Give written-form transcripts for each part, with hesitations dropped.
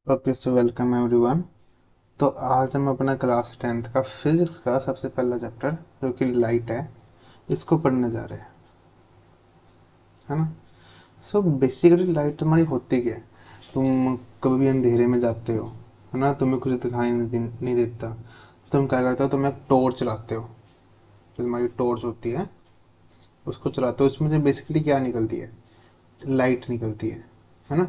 Okay so welcome everyone. तो आज हम अपना क्लास 10th का फिजिक्स का सबसे पहला चैप्टर जो कि लाइट है इसको पढ़ने जा रहे हैं, है ना। सो बेसिकली लाइट तुम्हारी होती क्या है? तुम कभी भी अंधेरे में जाते हो, है ना, तुम्हें कुछ दिखाई नहीं देता। तुम क्या करते हो, तुम एक टॉर्च चलाते हो। जो तुम्हारी टॉर्च होती है उसको चलाते हो, उसमें से बेसिकली क्या निकलती है? लाइट निकलती है ना।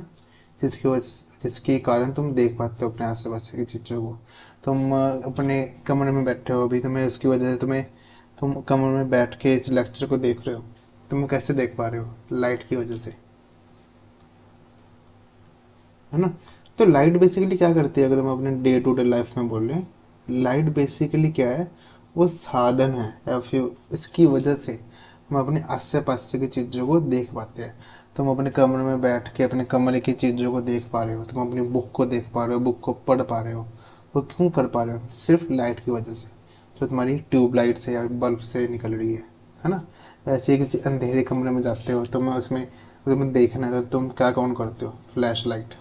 जिसकी वजह जिसके कारण तुम देख पाते हो अपने आस पास की चीज़ों को। तुम अपने कमरे में बैठे हो, अभी तुम्हें उसकी वजह से तुम कमरे में बैठ के इस लेक्चर को देख रहे हो। तुम कैसे देख पा रहे हो? लाइट की वजह से, है ना। तो लाइट बेसिकली क्या करती है, अगर हम अपने डे टू डे लाइफ में बोलें, लाइट बेसिकली क्या है? वो साधन है या फिर इसकी वजह से हम अपने आस पास की चीज़ों को देख पाते हैं। तुम अपने कमरे में बैठ के अपने कमरे की चीज़ों को देख पा रहे हो, तुम अपनी बुक को देख पा रहे हो, बुक को पढ़ पा रहे हो। वो क्यों कर पा रहे हो? सिर्फ लाइट की वजह से, जो तुम्हारी ट्यूब लाइट से या बल्ब से निकल रही है ना। वैसे ही किसी अंधेरे कमरे में जाते हो, तुम्हें उसमें तुम्हें देखना है तो तुम क्या कौन करते हो? फ्लैश लाइट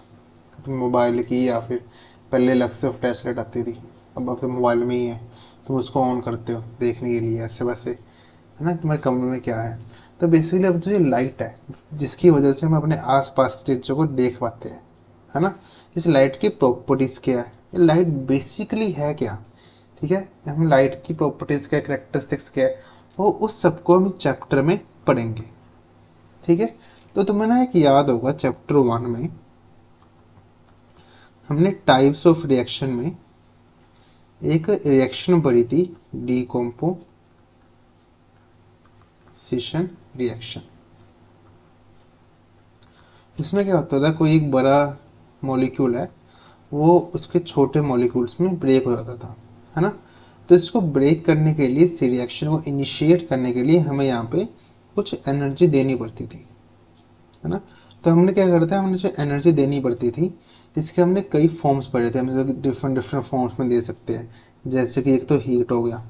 अपने मोबाइल की, या फिर पहले अलग से फ्लैश लाइट आती थी, अब तो मोबाइल में ही है। तुम उसको ऑन करते हो देखने के लिए ऐसे वैसे, है ना, तुम्हारे कमरे में क्या है। तो बेसिकली अब जो ये लाइट है जिसकी वजह से हम अपने आसपास की चीज़ों को देख पाते हैं, है ना। इस लाइट की प्रॉपर्टीज़ क्या है? ये लाइट बेसिकली है क्या? ठीक है, हम लाइट की प्रॉपर्टीज़ क्या, करेक्टरिस्टिक्स क्या है, वो उस सबको हम चैप्टर में पढ़ेंगे। ठीक है। तो तुम्हें ना एक याद होगा चैप्टर 1 में हमने टाइप्स ऑफ रिएक्शन में एक रिएक्शन पढ़ी थी, डिकम्पोजिशन रिएक्शन। उसमें क्या होता था, कोई एक बड़ा मॉलिक्यूल है, वो उसके छोटे मॉलिक्यूल्स में ब्रेक हो जाता था, है ना। तो इसको ब्रेक करने के लिए, इस रिएक्शन को इनिशिएट करने के लिए हमें यहाँ पे कुछ एनर्जी देनी पड़ती थी, है ना। तो हमने क्या करता है, हमने जो एनर्जी देनी पड़ती थी, इसके हमने कई फॉर्म्स पढ़े थे। हम डिफरेंट डिफरेंट फॉर्म्स में दे सकते हैं। जैसे कि एक तो हीट हो गया,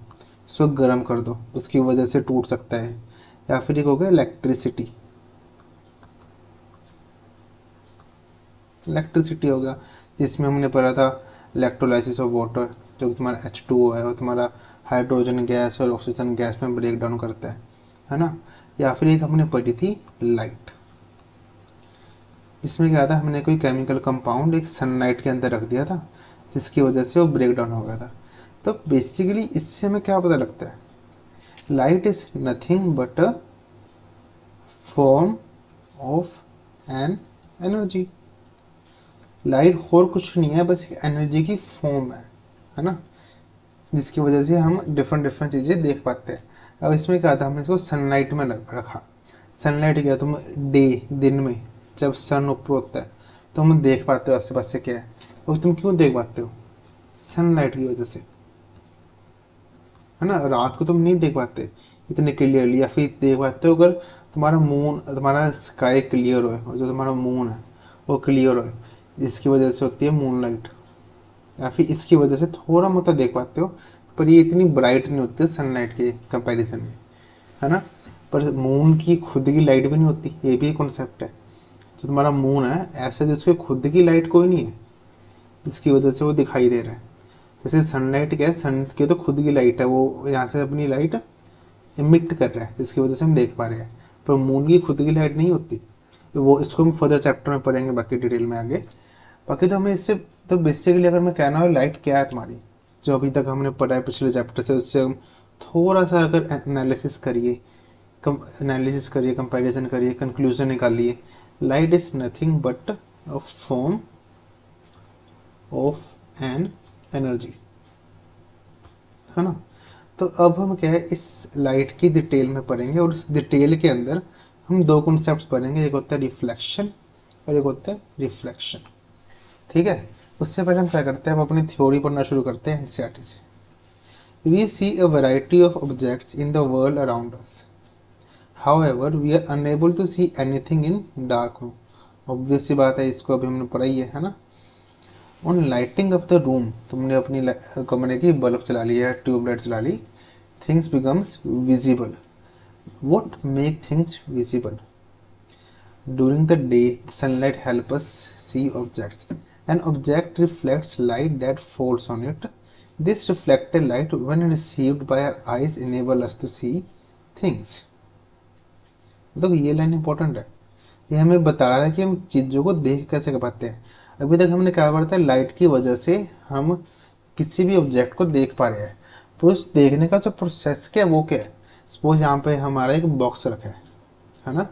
इसको गर्म कर दो, उसकी वजह से टूट सकता है। या फिर एक हो गया इलेक्ट्रिसिटी, इलेक्ट्रिसिटी हो गया, जिसमें हमने पढ़ा था इलेक्ट्रोलाइसिस ऑफ वाटर। जो तुम्हारा H2O है वो तुम्हारा हाइड्रोजन गैस और ऑक्सीजन गैस में ब्रेक डाउन करता है ना। या फिर एक हमने पढ़ी थी लाइट, जिसमें क्या था, हमने कोई केमिकल कंपाउंड एक सनलाइट के अंदर रख दिया था, जिसकी वजह से वो ब्रेक डाउन हो गया था। तो बेसिकली इससे हमें क्या पता लगता है? Light is nothing but a form of an energy. Light और कुछ नहीं है, बस एक एनर्जी की फॉर्म है ना, जिसकी वजह से हम डिफरेंट डिफरेंट चीज़ें देख पाते हैं। अब इसमें क्या था, हमने इसको सनलाइट में रखा। सनलाइट क्या, तुम डे, दिन में जब सन ऊपर होता है तो हम देख पाते हो आस पास से क्या है। और तुम क्यों देख पाते हो? सनलाइट की वजह से, है ना। रात को तुम नहीं देख पाते इतने क्लियरली, या फिर देख पाते हो अगर तुम्हारा मून, तुम्हारा स्काई क्लियर हो और जो तुम्हारा मून है वो क्लियर हो, जिसकी वजह से होती है मून लाइट। या फिर इसकी वजह से थोड़ा मोटा देख पाते हो, पर ये इतनी ब्राइट नहीं होती सनलाइट के कंपैरिजन में, है ना। पर मून की खुद की लाइट भी नहीं होती, ये भी एक कॉन्सेप्ट है। जो तुम्हारा मून है ऐसा, जिसकी खुद की लाइट कोई नहीं है, जिसकी वजह से वो दिखाई दे रहा है। जैसे सनलाइट क्या है, सन की तो खुद की लाइट है, वो यहाँ से अपनी लाइट इमिट कर रहा है, जिसकी वजह से हम देख पा रहे हैं। पर मून की खुद की लाइट नहीं होती। तो वो इसको हम फर्दर चैप्टर में पढ़ेंगे बाकी डिटेल में आगे। बाकी तो हमें इससे, तो बेसिकली अगर मैं कहना हो लाइट क्या है तुम्हारी, जो अभी तक हमने पढ़ा है पिछले चैप्टर से, उससे हम थोड़ा सा अगर एनालिसिस करिए, कंपैरिजन करिए, कंक्लूजन निकालिए। Light is nothing but a form of an energy, है ना। तो अब हम क्या है, इस लाइट की डिटेल में पढ़ेंगे, और इस डिटेल के अंदर हम दो कॉन्सेप्ट्स पढ़ेंगे, एक होता है रिफ्लेक्शन और एक होता है रिफ्रैक्शन। ठीक है। उससे पहले हम क्या करते हैं, हम अपनी थ्योरी पढ़ना शुरू करते हैं एनसीईआरटी से। We see a variety of objects in the world around us. However, we are unable to see anything in dark room. Obvious सी बात है, इसको अभी हमने पढ़ा ही है ना। On lighting of the room, तुमने अपनी कमरे की बल्ब चला ली है, ट्यूबलाइट चला ली, things becomes visible. What make things visible? During the day, sunlight help us see objects. An object reflects light that falls on it, this reflected light when received by our eyes enable us to see things. मतलब ये line important है, ये हमें बता रहा है कि हम चीज़ों को देख कैसे पाते हैं। अभी तक हमने क्या पढ़ा था, लाइट की वजह से हम किसी भी ऑब्जेक्ट को देख पा रहे हैं, पर उस देखने का जो प्रोसेस क्या है वो क्या है। सपोज यहाँ पे हमारा एक बॉक्स रखा है ना,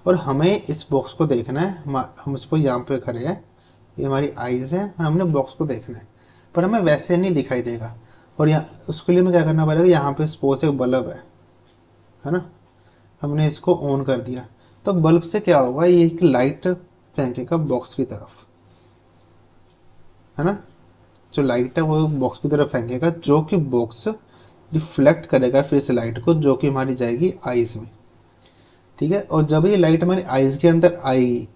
और हमें इस बॉक्स को देखना है। हम सपोज यहाँ पे खड़े हैं, ये हमारी आईज है और हमने बॉक्स को देखना है, पर हमें वैसे नहीं दिखाई देगा। और यहाँ उसके लिए हमें क्या करना पड़ेगा, यहाँ पे सपोज एक बल्ब है ना, हमने इसको ऑन कर दिया, तो बल्ब से क्या होगा, ये एक लाइट फेंकेगा बॉक्स की तरफ, है ना। जो लाइट है वो बॉक्स की तरफ फेंकेगा, जो कि बॉक्स रिफ्लेक्ट करेगा फिर से लाइट को, जो कि हमारी जाएगी आईज में, ठीक है। और जब ये लाइट हमारी आईज के अंदर आएगी,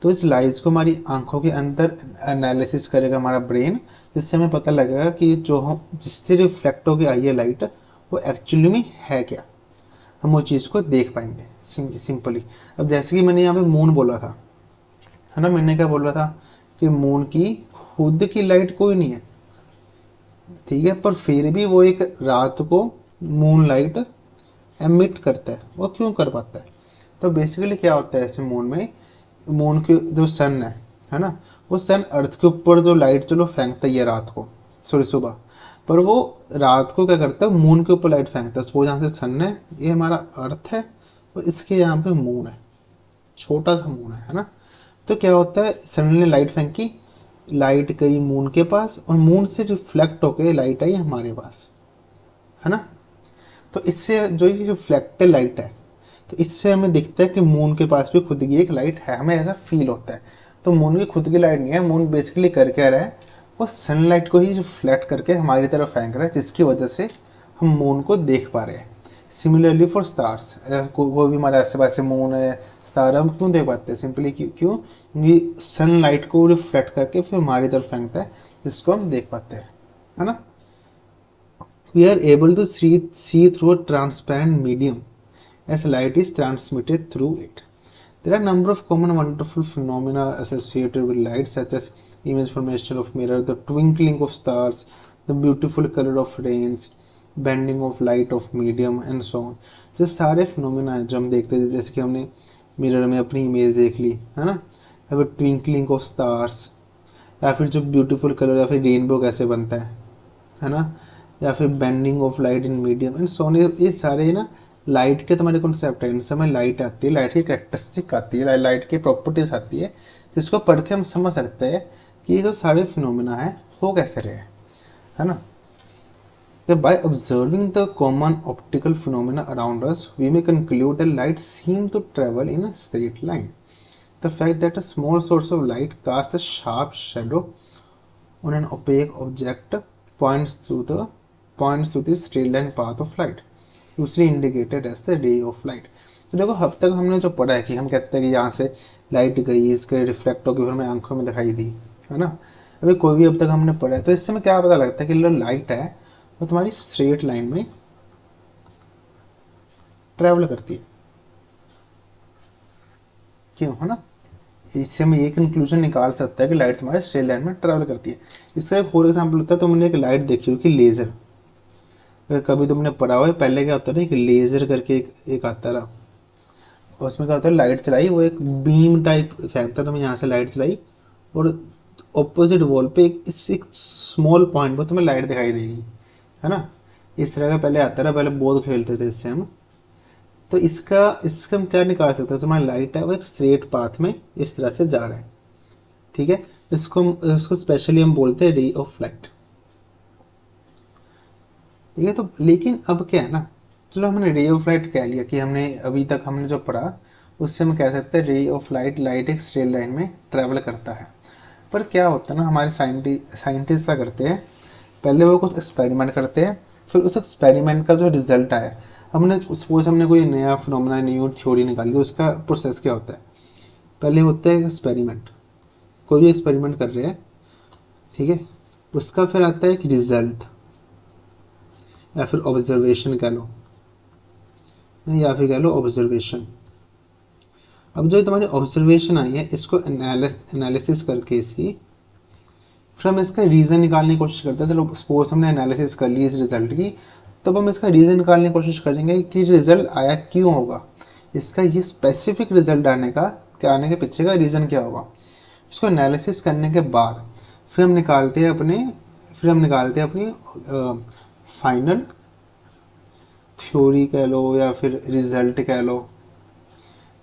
तो इस लाइट को हमारी आंखों के अंदर एनालिसिस करेगा हमारा ब्रेन, जिससे हमें पता लगेगा कि जो हम जिससे रिफ्लेक्ट होकर आई है लाइट, वो एक्चुअली में है क्या। हम वो चीज़ को देख पाएंगे सिंपली। अब जैसे कि मैंने यहाँ पे मून बोला था, है ना, मैंने क्या बोल रहा था कि मून की खुद की लाइट कोई नहीं है, ठीक है, पर फिर भी वो एक रात को मून लाइट एमिट करता है। वो क्यों कर पाता है, तो बेसिकली क्या होता है इसमें, मून में, मून की जो सन है ना, वो सन अर्थ के ऊपर जो लाइट चलो फेंकता है रात को, सॉरी सुबह, पर वो रात को क्या करता है, मून के ऊपर लाइट फेंकता है। सपोज यहाँ से सन है, ये हमारा अर्थ है, और इसके यहाँ पे मून है, छोटा सा मून है ना। तो क्या होता है, सन ने लाइट फेंकी, लाइट गई मून के पास, और मून से रिफ्लेक्ट होके लाइट आई हमारे पास, है ना। तो इससे जो ये रिफ्लेक्टेड लाइट है, तो इससे हमें दिखता है कि मून के पास भी खुद की एक लाइट है, हमें ऐसा फील होता है। तो मून की खुद की लाइट नहीं है, मून बेसिकली कर क्या रहा है, वो सनलाइट को ही रिफ्लेक्ट करके हमारी तरफ फेंक रहा है, जिसकी वजह से हम मून को देख पा रहे हैं। सिमिलरली फॉर स्टार्स, वो भी हमारे आस पास मून है, स्टार, हम क्यों देख पाते हैं, सिंपली क्योंकि सनलाइट को रिफ्लेक्ट करके फिर हमारी तरफ फेंकता है, जिसको हम देख पाते हैं, है ना। We are able to see through a transparent medium as light is transmitted through it. There are a number of common wonderful phenomena associated with light, such as image formation of mirror, the twinkling of stars, the beautiful color of rains, bending of light of medium and so on. जो सारे phenomena हैं जो हम देखते हैं, जैसे कि हमने मिरर में अपनी इमेज देख ली, है ना, या फिर ट्विंकलिंग ऑफ स्टार्स, या फिर जो ब्यूटीफुल कलर, या फिर रेनबो कैसे बनता है ना, या फिर bending of light in medium and so on. ये सारे ना लाइट के तुम्हारे कॉन्सेप्ट है, इनसे हमें लाइट आती है, लाइट की कैरेक्टरिस्टिक आती है, लाइट की प्रॉपर्टीज आती है, जिसको पढ़ के हम समझ सकते हैं कि ये जो सारे फिनोमिना है हो कैसे रहे, है ना। By observing the common optical phenomena around us, we may conclude that light seems to travel in a straight line. The fact that a small source of light casts a sharp shadow on an opaque object points to the straight line path of light, usually indicated as the ray of light. तो देखो अब तक हमने जो पढ़ा है कि हम कहते हैं कि यहाँ से लाइट गई, इसके रिफ्लेक्ट होकर फिर हमें आंखों में दिखाई दी, है ना। अभी कोई भी अब तक हमने पढ़ा है, तो इससे हमें क्या पता लगता है कि जो लाइट है वो तुम्हारी स्ट्रेट लाइन में ट्रैवल करती है, क्यों, है ना। इससे हमें ये कंक्लूजन निकाल सकता है कि लाइट तुम्हारे स्ट्रेट लाइन में ट्रैवल करती है। इसका एक और एग्जाम्पल होता है, तुमने एक लाइट देखी हो कि लेजर, कभी तुमने पढ़ा हुआ है, पहले क्या होता था कि लेजर करके एक आता रहा, और उसमें क्या होता है, लाइट चलाई, वो एक बीम टाइप फेंकता, तुम्हें यहाँ से लाइट चलाई और ऑपोजिट वॉल पे एक स्मॉल पॉइंट पर तुम्हें लाइट दिखाई देगी, है ना। इस तरह का पहले आता रहा, पहले बहुत खेलते थे इससे हम। तो इसका हम क्या निकाल सकते हैं, तुम्हारी लाइट है वो एक स्ट्रेट पाथ में इस तरह से जा रहा है, ठीक है। इसको स्पेशली हम बोलते हैं रे ऑफ लाइट, ठीक है। तो लेकिन अब क्या है ना, चलो हमने रे ऑफ लाइट कह लिया कि हमने अभी तक हमने जो पढ़ा उससे हम कह सकते हैं रे ऑफ लाइट, लाइट एक स्ट्रेट लाइन में ट्रैवल करता है। पर क्या होता है ना, हमारे साइंटिस्ट क्या करते हैं, पहले वो कुछ एक्सपेरिमेंट करते हैं, फिर उस एक्सपेरिमेंट का जो रिजल्ट आया, सपोज हमने कोई नया फिनोमेना, न्यू थ्योरी निकाली, उसका प्रोसेस क्या होता है, पहले होता है एक्सपेरिमेंट, कोई भी एक्सपेरिमेंट कर रहे हैं, ठीक है, उसका फिर आता है एक रिजल्ट, या फिर ऑब्जर्वेशन कह लो, या फिर कह लो ऑब्जर्वेशन। अब जो तुम्हारी ऑब्जर्वेशन आई है, इसको एनालिसिस करके इसकी फिर हम इसका रीज़न निकालने की कोशिश करते हैं। चलो सपोज हमने एनालिसिस कर ली इस रिजल्ट की, तो अब हम इसका रीज़न निकालने की कोशिश करेंगे कि रिजल्ट आया क्यों होगा, इसका ये स्पेसिफिक रिजल्ट आने के पीछे का रीज़न क्या होगा। इसको एनालिसिस करने के बाद फिर हम निकालते हैं अपनी फाइनल थ्योरी कह लो या फिर रिजल्ट कह लो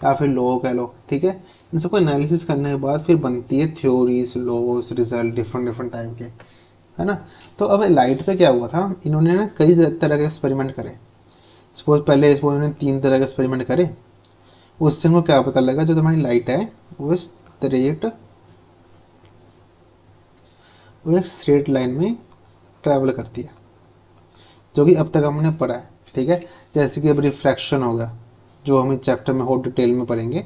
या फिर लॉ कह लो, ठीक है। इन सबको एनालिसिस करने के बाद फिर बनती है theories, laws, result different different type के, है ना। तो अब लाइट पे क्या हुआ था, इन्होंने ना कई तरह के एक्सपेरिमेंट करे। सपोज उन्होंने 3 तरह के एक्सपेरिमेंट करे। उससे उनको क्या पता लगा, जो तुम्हारी लाइट है वो एक स्ट्रेट लाइन में ट्रैवल करती है, जो कि अब तक हमने पढ़ा है, ठीक है। जैसे कि अब रिफ्रैक्शन हो गया, जो हम इस चैप्टर में और डिटेल में पढ़ेंगे,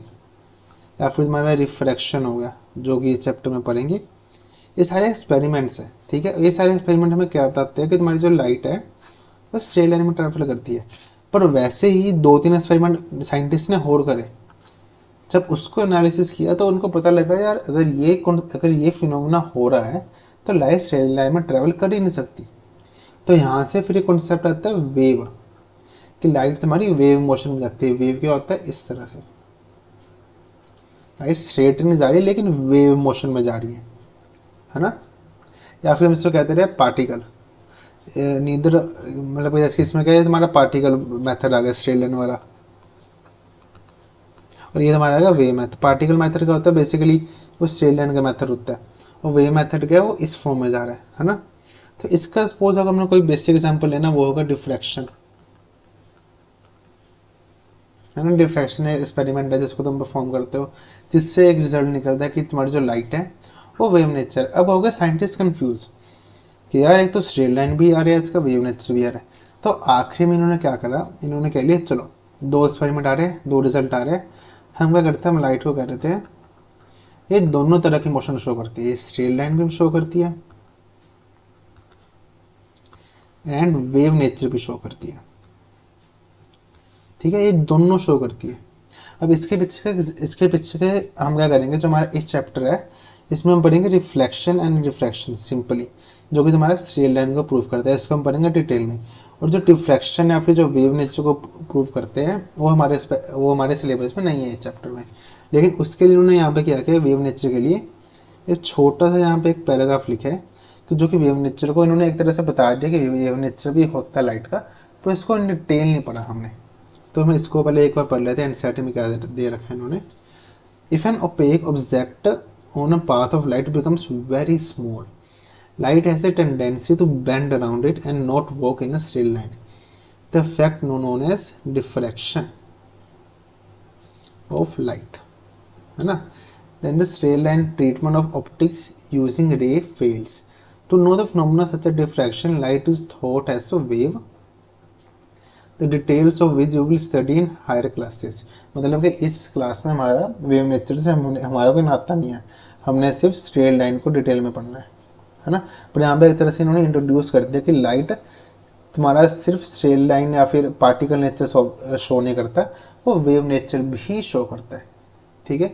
या फिर हमारा रिफ्रैक्शन हो गया जो कि इस चैप्टर में पढ़ेंगे। ये सारे एक्सपेरिमेंट्स हैं, ठीक है। ये सारे एक्सपेरिमेंट हमें क्या बताते हैं कि तुम्हारी जो लाइट है वो स्ट्रेट लाइन में ट्रैवल करती है। पर वैसे ही 2-3 एक्सपेरिमेंट साइंटिस्ट ने और करे। जब उसको एनालिसिस किया तो उनको पता लगा यार अगर ये फिनोमेना हो रहा है तो लाइट स्ट्रेट लाइन में ट्रैवल कर ही नहीं सकती। तो यहाँ से फिर एक कॉन्सेप्ट आता है वेव, कि लाइट तुम्हारी वेव मोशन में जाती है। वेव क्या होता है, इस तरह से लाइट स्ट्रेट नहीं जा रही लेकिन वेव मोशन में जा रही है ना। या फिर हम इसको कहते रहे पार्टिकल, नीदर मतलब जैसे इसमें क्या है, तुम्हारा पार्टिकल मेथड आ गया स्ट्रेट लाइन वाला, और ये हमारा आएगा वेव मेथड। पार्टिकल मेथड क्या होता है, बेसिकली वो स्ट्रेट लाइन का मेथड होता है, और वेव मेथड क्या है, वो इस फॉर्म में जा रहा है ना। तो इसका सपोज अगर हमने कोई बेसिक एग्जांपल लेना, वो होगा डिफ्रैक्शन, है ना। डिफ्रैक्शन एक्सपेरिमेंट है जिसको तुम परफॉर्म करते हो, जिससे एक रिजल्ट निकलता है कि तुम्हारी जो लाइट है वो वेव नेचर। अब हो गया साइंटिस्ट कंफ्यूज कि यार एक तो स्ट्रेट लाइन भी आ रहा है, इसका वेव नेचर भी आ रहा है। तो आखिरी में इन्होंने क्या करा, इन्होंने कह लिया चलो 2 एक्सपेरिमेंट आ रहे हैं, 2 रिजल्ट आ रहे हैं, हम क्या करते हैं, हम लाइट को कह देते हैं ये दोनों तरह की मोशन शो करती है, ये स्ट्रेट लाइन भी शो करती है एंड वेव नेचर भी शो करती है, ठीक है। ये दोनों शो करती है। अब इसके पीछे के हम क्या करेंगे, जो हमारा इस चैप्टर है इसमें हम पढ़ेंगे रिफ्लेक्शन एंड रिफ्रैक्शन सिंपली, जो कि तुम्हारा स्ट्रेट लाइन को प्रूव करता है। इसको हम पढ़ेंगे डिटेल में। और जो डिफ्रैक्शन या फिर जो वेव नेचर को प्रूव करते हैं वो हमारे सिलेबस में नहीं है इस चैप्टर में। लेकिन उसके लिए उन्होंने यहाँ पे क्या किया, वेव नेचर के लिए एक छोटा सा यहाँ पे एक पैराग्राफ लिखा है कि जो कि वेव नेचर को इन्होंने एक तरह से बता दिया कि वेव नेचर भी होता है लाइट का, तो इसको डिटेल नहीं पढ़ा हमने। तो हम इसको पहले एक बार पढ़ लेते हैं। एनसीईआरटी में क्या दे रखा है इन्होंने, if an opaque object on a path of light becomes very small, light has a tendency to bend around it and not walk in a straight line, the effect known as diffraction of light, है ना। then the straight line treatment of optics using ray fails. To know the phenomena such as diffraction, light is thought as a wave, the details of which you will study in higher classes. मतलब कि इस class में हमारा wave nature से हमारा कोई नाता नहीं है, हमने सिर्फ स्ट्रेट लाइन को डिटेल में पढ़ना है ना। पर यहाँ पे एक तरह से इन्होंने इंट्रोड्यूस कर दिया कि लाइट तुम्हारा सिर्फ स्ट्रेट लाइन या फिर पार्टिकल नेचर शो नहीं करता, वो वेव नेचर भी शो करता है, ठीक है।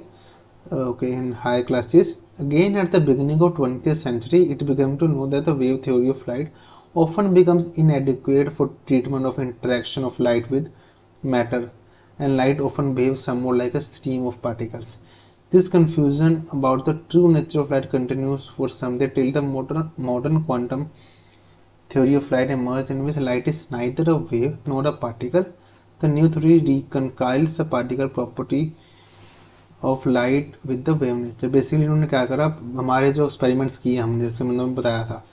Okay, in high classes again at the beginning of 20th century it became to know that the wave theory of light often becomes inadequate for treatment of interaction of light with matter, and light often behaves somewhat like a stream of particles. This confusion about the true nature of light continues for some day till the modern quantum theory of light emerged, in which light is neither a wave nor a particle. The new theory reconciles the particle property of light with the wave nature. Basically इन्होंने क्या करा, हमारे जो experiments किए हमने जैसे मैंने बताया था,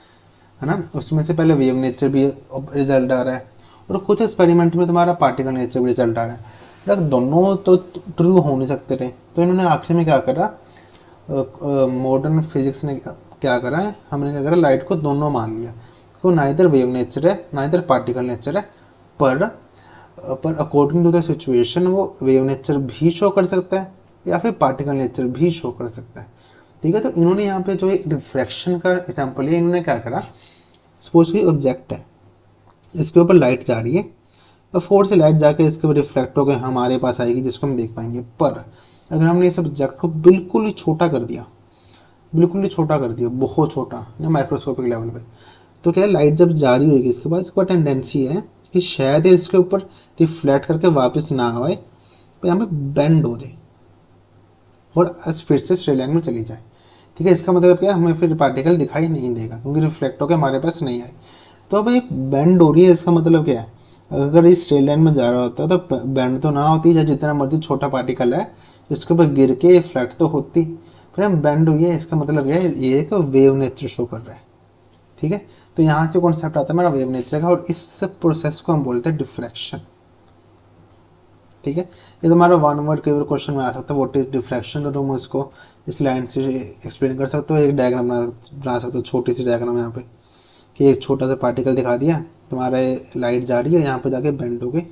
है ना, उसमें से पहले वेव नेचर भी रिजल्ट आ रहा है और कुछ एक्सपेरिमेंट में तुम्हारा पार्टिकल नेचर भी रिजल्ट आ रहा है। लेकिन दोनों तो ट्रू हो नहीं सकते थे, तो इन्होंने आखिर में क्या करा, मॉडर्न फिजिक्स ने क्या करा है, हमने क्या करा, लाइट को दोनों मान लिया, तो नाइदर वेव नेचर है नाइदर पार्टिकल नेचर है, पर अकॉर्डिंग टू द सिचुएशन वो वेव नेचर भी शो कर सकता है या फिर पार्टिकल नेचर भी शो कर सकता है, ठीक है। तो इन्होंने यहाँ पे जो एक रिफ्रैक्शन का एग्जांपल है, इन्होंने क्या करा, सपोज कि ऑब्जेक्ट है, इसके ऊपर लाइट जा रही है और फोर से लाइट जाके इसके ऊपर रिफ्लेक्ट होकर हमारे पास आएगी जिसको हम देख पाएंगे। पर अगर हमने इस ऑब्जेक्ट को बिल्कुल ही छोटा कर दिया बिल्कुल ही छोटा कर दिया, बहुत छोटा ना, माइक्रोस्कोपिक लेवल पे। तो क्या है, लाइट जब जारी होगी इसके बाद इसका टेंडेंसी है कि शायद ये इसके ऊपर रिफ्लेक्ट करके वापस ना आए, तो यहाँ पे बेंड हो जाए और फिर से स्ट्रेट लाइन में चली जाए। ठीक है, इसका मतलब क्या है, हमें फिर पार्टिकल दिखाई नहीं देगा क्योंकि रिफ्लेक्ट होकर हमारे पास नहीं आए। तो अब ये बेंड हो रही है, इसका मतलब क्या है, अगर इस स्ट्रेट लाइन में जा रहा होता तो बेंड तो ना होती, या जितना मर्जी छोटा पार्टिकल है इसके ऊपर गिर के फ्लैट तो होती, फिर हम बेंड हुई है, इसका मतलब यह है ये एक वेव नेचर शो कर रहा है। ठीक है, तो यहाँ से कॉन्सेप्ट आता है हमारा वेव नेचर का, और इस प्रोसेस को हम बोलते हैं डिफ्रैक्शन। ठीक है, ये तो हमारा वन वर्ड कई बार क्वेश्चन में आ सकता है, व्हाट इज डिफ्रैक्शन, तो तुम इसको इस लाइन से एक्सप्लेन कर सकते हो, एक डायग्राम बना सकते हो, छोटी सी डायग्राम यहाँ पे, कि एक छोटा सा पार्टिकल दिखा दिया, तुम्हारा लाइट जा रही है यहाँ पे जाके बेंड होके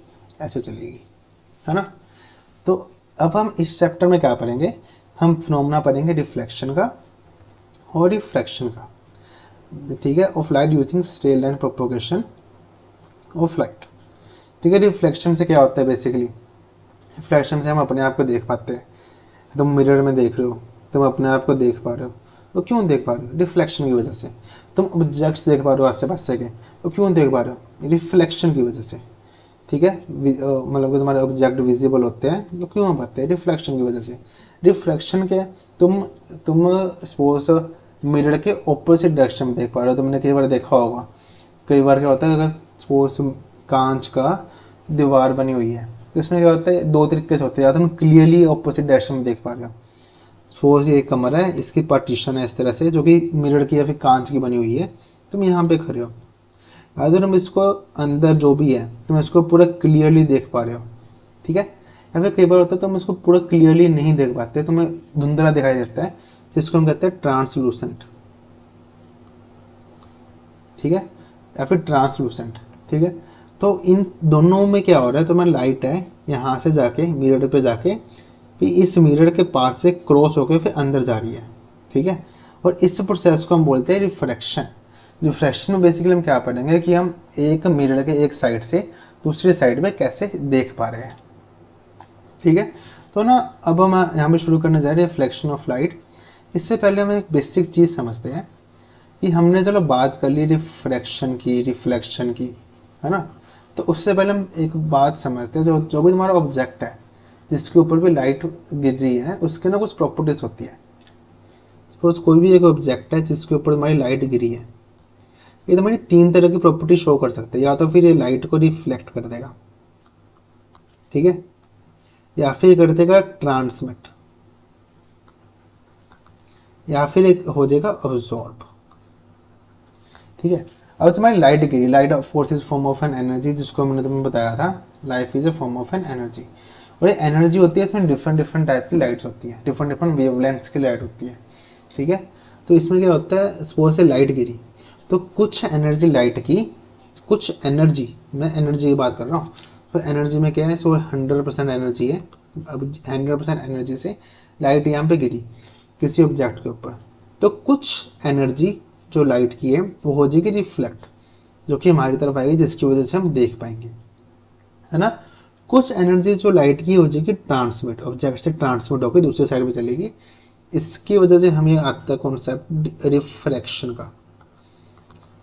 ऐसे चलेगी, है ना। तो अब हम इस चैप्टर में क्या पढ़ेंगे, हम फिनोमेना पढ़ेंगे रिफ्लेक्शन का और रिफ्रैक्शन का। ठीक है, of light using straight line propagation of light. ठीक है, रिफ्लेक्शन से क्या होता है बेसिकली, रिफ्लेक्शन से हम अपने आप को देख पाते हैं। तुम मिरर में देख रहे हो, तुम अपने आप को देख पा रहे हो, तो क्यों देख पा रहे हो, रिफ्लेक्शन की वजह से। तुम ऑब्जेक्ट्स देख पा रहे हो आस पास के, तो क्यों देख पा रहे हो, रिफ्लेक्शन की वजह से। ठीक है, मतलब कि तुम्हारे ऑब्जेक्ट विजिबल होते हैं, तो क्यों हो पाते हैं, रिफ्लेक्शन की वजह से। रिफ्लेक्शन क्या है, तुम सपोज मिरर के ऑपोजिट डायरेक्शन में देख पा रहे हो। तुमने कई बार देखा होगा, कई बार क्या होता है, अगर सपोज कांच का दीवार बनी हुई है तो इसमें क्या होता है, दो तरीके से होते हैं, या तो तुम क्लियरली ऑपोजिट डायरेक्शन में देख पा रहे हो। सपोज ये एक कमरा है, इसकी पार्टीशन है इस तरह से, जो कि मिरर की या फिर कांच की बनी हुई है, तुम यहाँ पे खड़े हो, अगर तुम इसको अंदर जो भी है तुम इसको पूरा क्लियरली देख पा रहे हो। ठीक है, या फिर कई बार होता है तुम इसको पूरा क्लियरली नहीं देख पाते, तुम्हें धुंधला दिखाई देता है, जिसको हम कहते हैं ट्रांसलूसेंट। ठीक है, या फिर ट्रांसलूसेंट। ठीक है, तो इन दोनों में क्या हो रहा है, तुम्हारी लाइट है यहाँ से जाके मिरर पे जाके फिर इस मिरर के पार से क्रॉस होकर फिर अंदर जा रही है। ठीक है, और इस प्रोसेस को हम बोलते हैं रिफ्रैक्शन। रिफ्रैक्शन में बेसिकली हम क्या पढ़ेंगे कि हम एक मिरर के एक साइड से दूसरी साइड में कैसे देख पा रहे हैं। ठीक है, तो ना अब हम यहाँ पे शुरू करने जा रहे हैं रिफ्लेक्शन ऑफ लाइट। इससे पहले हम एक बेसिक चीज़ समझते हैं कि हमने चलो बात कर ली रिफ्रैक्शन की, रिफ्लेक्शन की, है ना। तो उससे पहले हम एक बात समझते हैं, जो जो भी तुम्हारा ऑब्जेक्ट है जिसके ऊपर भी लाइट गिर रही है, उसके ना कुछ प्रॉपर्टीज होती है। सपोज कोई भी एक ऑब्जेक्ट है जिसके ऊपर तुम्हारी लाइट गिरी है, ये तुम्हारी तीन तरह की प्रॉपर्टी शो कर सकते हैं। या तो फिर ये लाइट को रिफ्लेक्ट कर देगा, ठीक है, या फिर कर देगा ट्रांसमिट, या फिर एक हो जाएगा अब्सॉर्ब। ठीक है, अब तुम्हारी लाइट गिरी, light force is form of an energy, जिसको मैंने तुम्हें बताया था, life is a form of an energy. और ये एनर्जी होती है, इसमें डिफरेंट डिफरेंट टाइप की लाइट्स होती है, डिफरेंट डिफरेंट वेवलेंथ्स की लाइट होती है। ठीक है, तो इसमें क्या होता है, सपोज से लाइट गिरी तो कुछ एनर्जी लाइट की, कुछ एनर्जी, मैं एनर्जी की बात कर रहा हूँ, तो एनर्जी में क्या है, सो 100% एनर्जी है। अब 100% एनर्जी से लाइट यहाँ पे गिरी किसी ऑब्जेक्ट के ऊपर, तो कुछ एनर्जी जो लाइट की है वो हो जाएगी रिफ्लेक्ट, जो कि हमारी तरफ आएगी, जिसकी वजह से हम देख पाएंगे, है ना। कुछ एनर्जी जो लाइट की हो जाएगी ट्रांसमिट, ऑब्जेक्ट से ट्रांसमिट होकर दूसरी साइड पे चलेगी। इसकी वजह से हमें आता है कॉन्सेप्ट रिफ्रैक्शन का,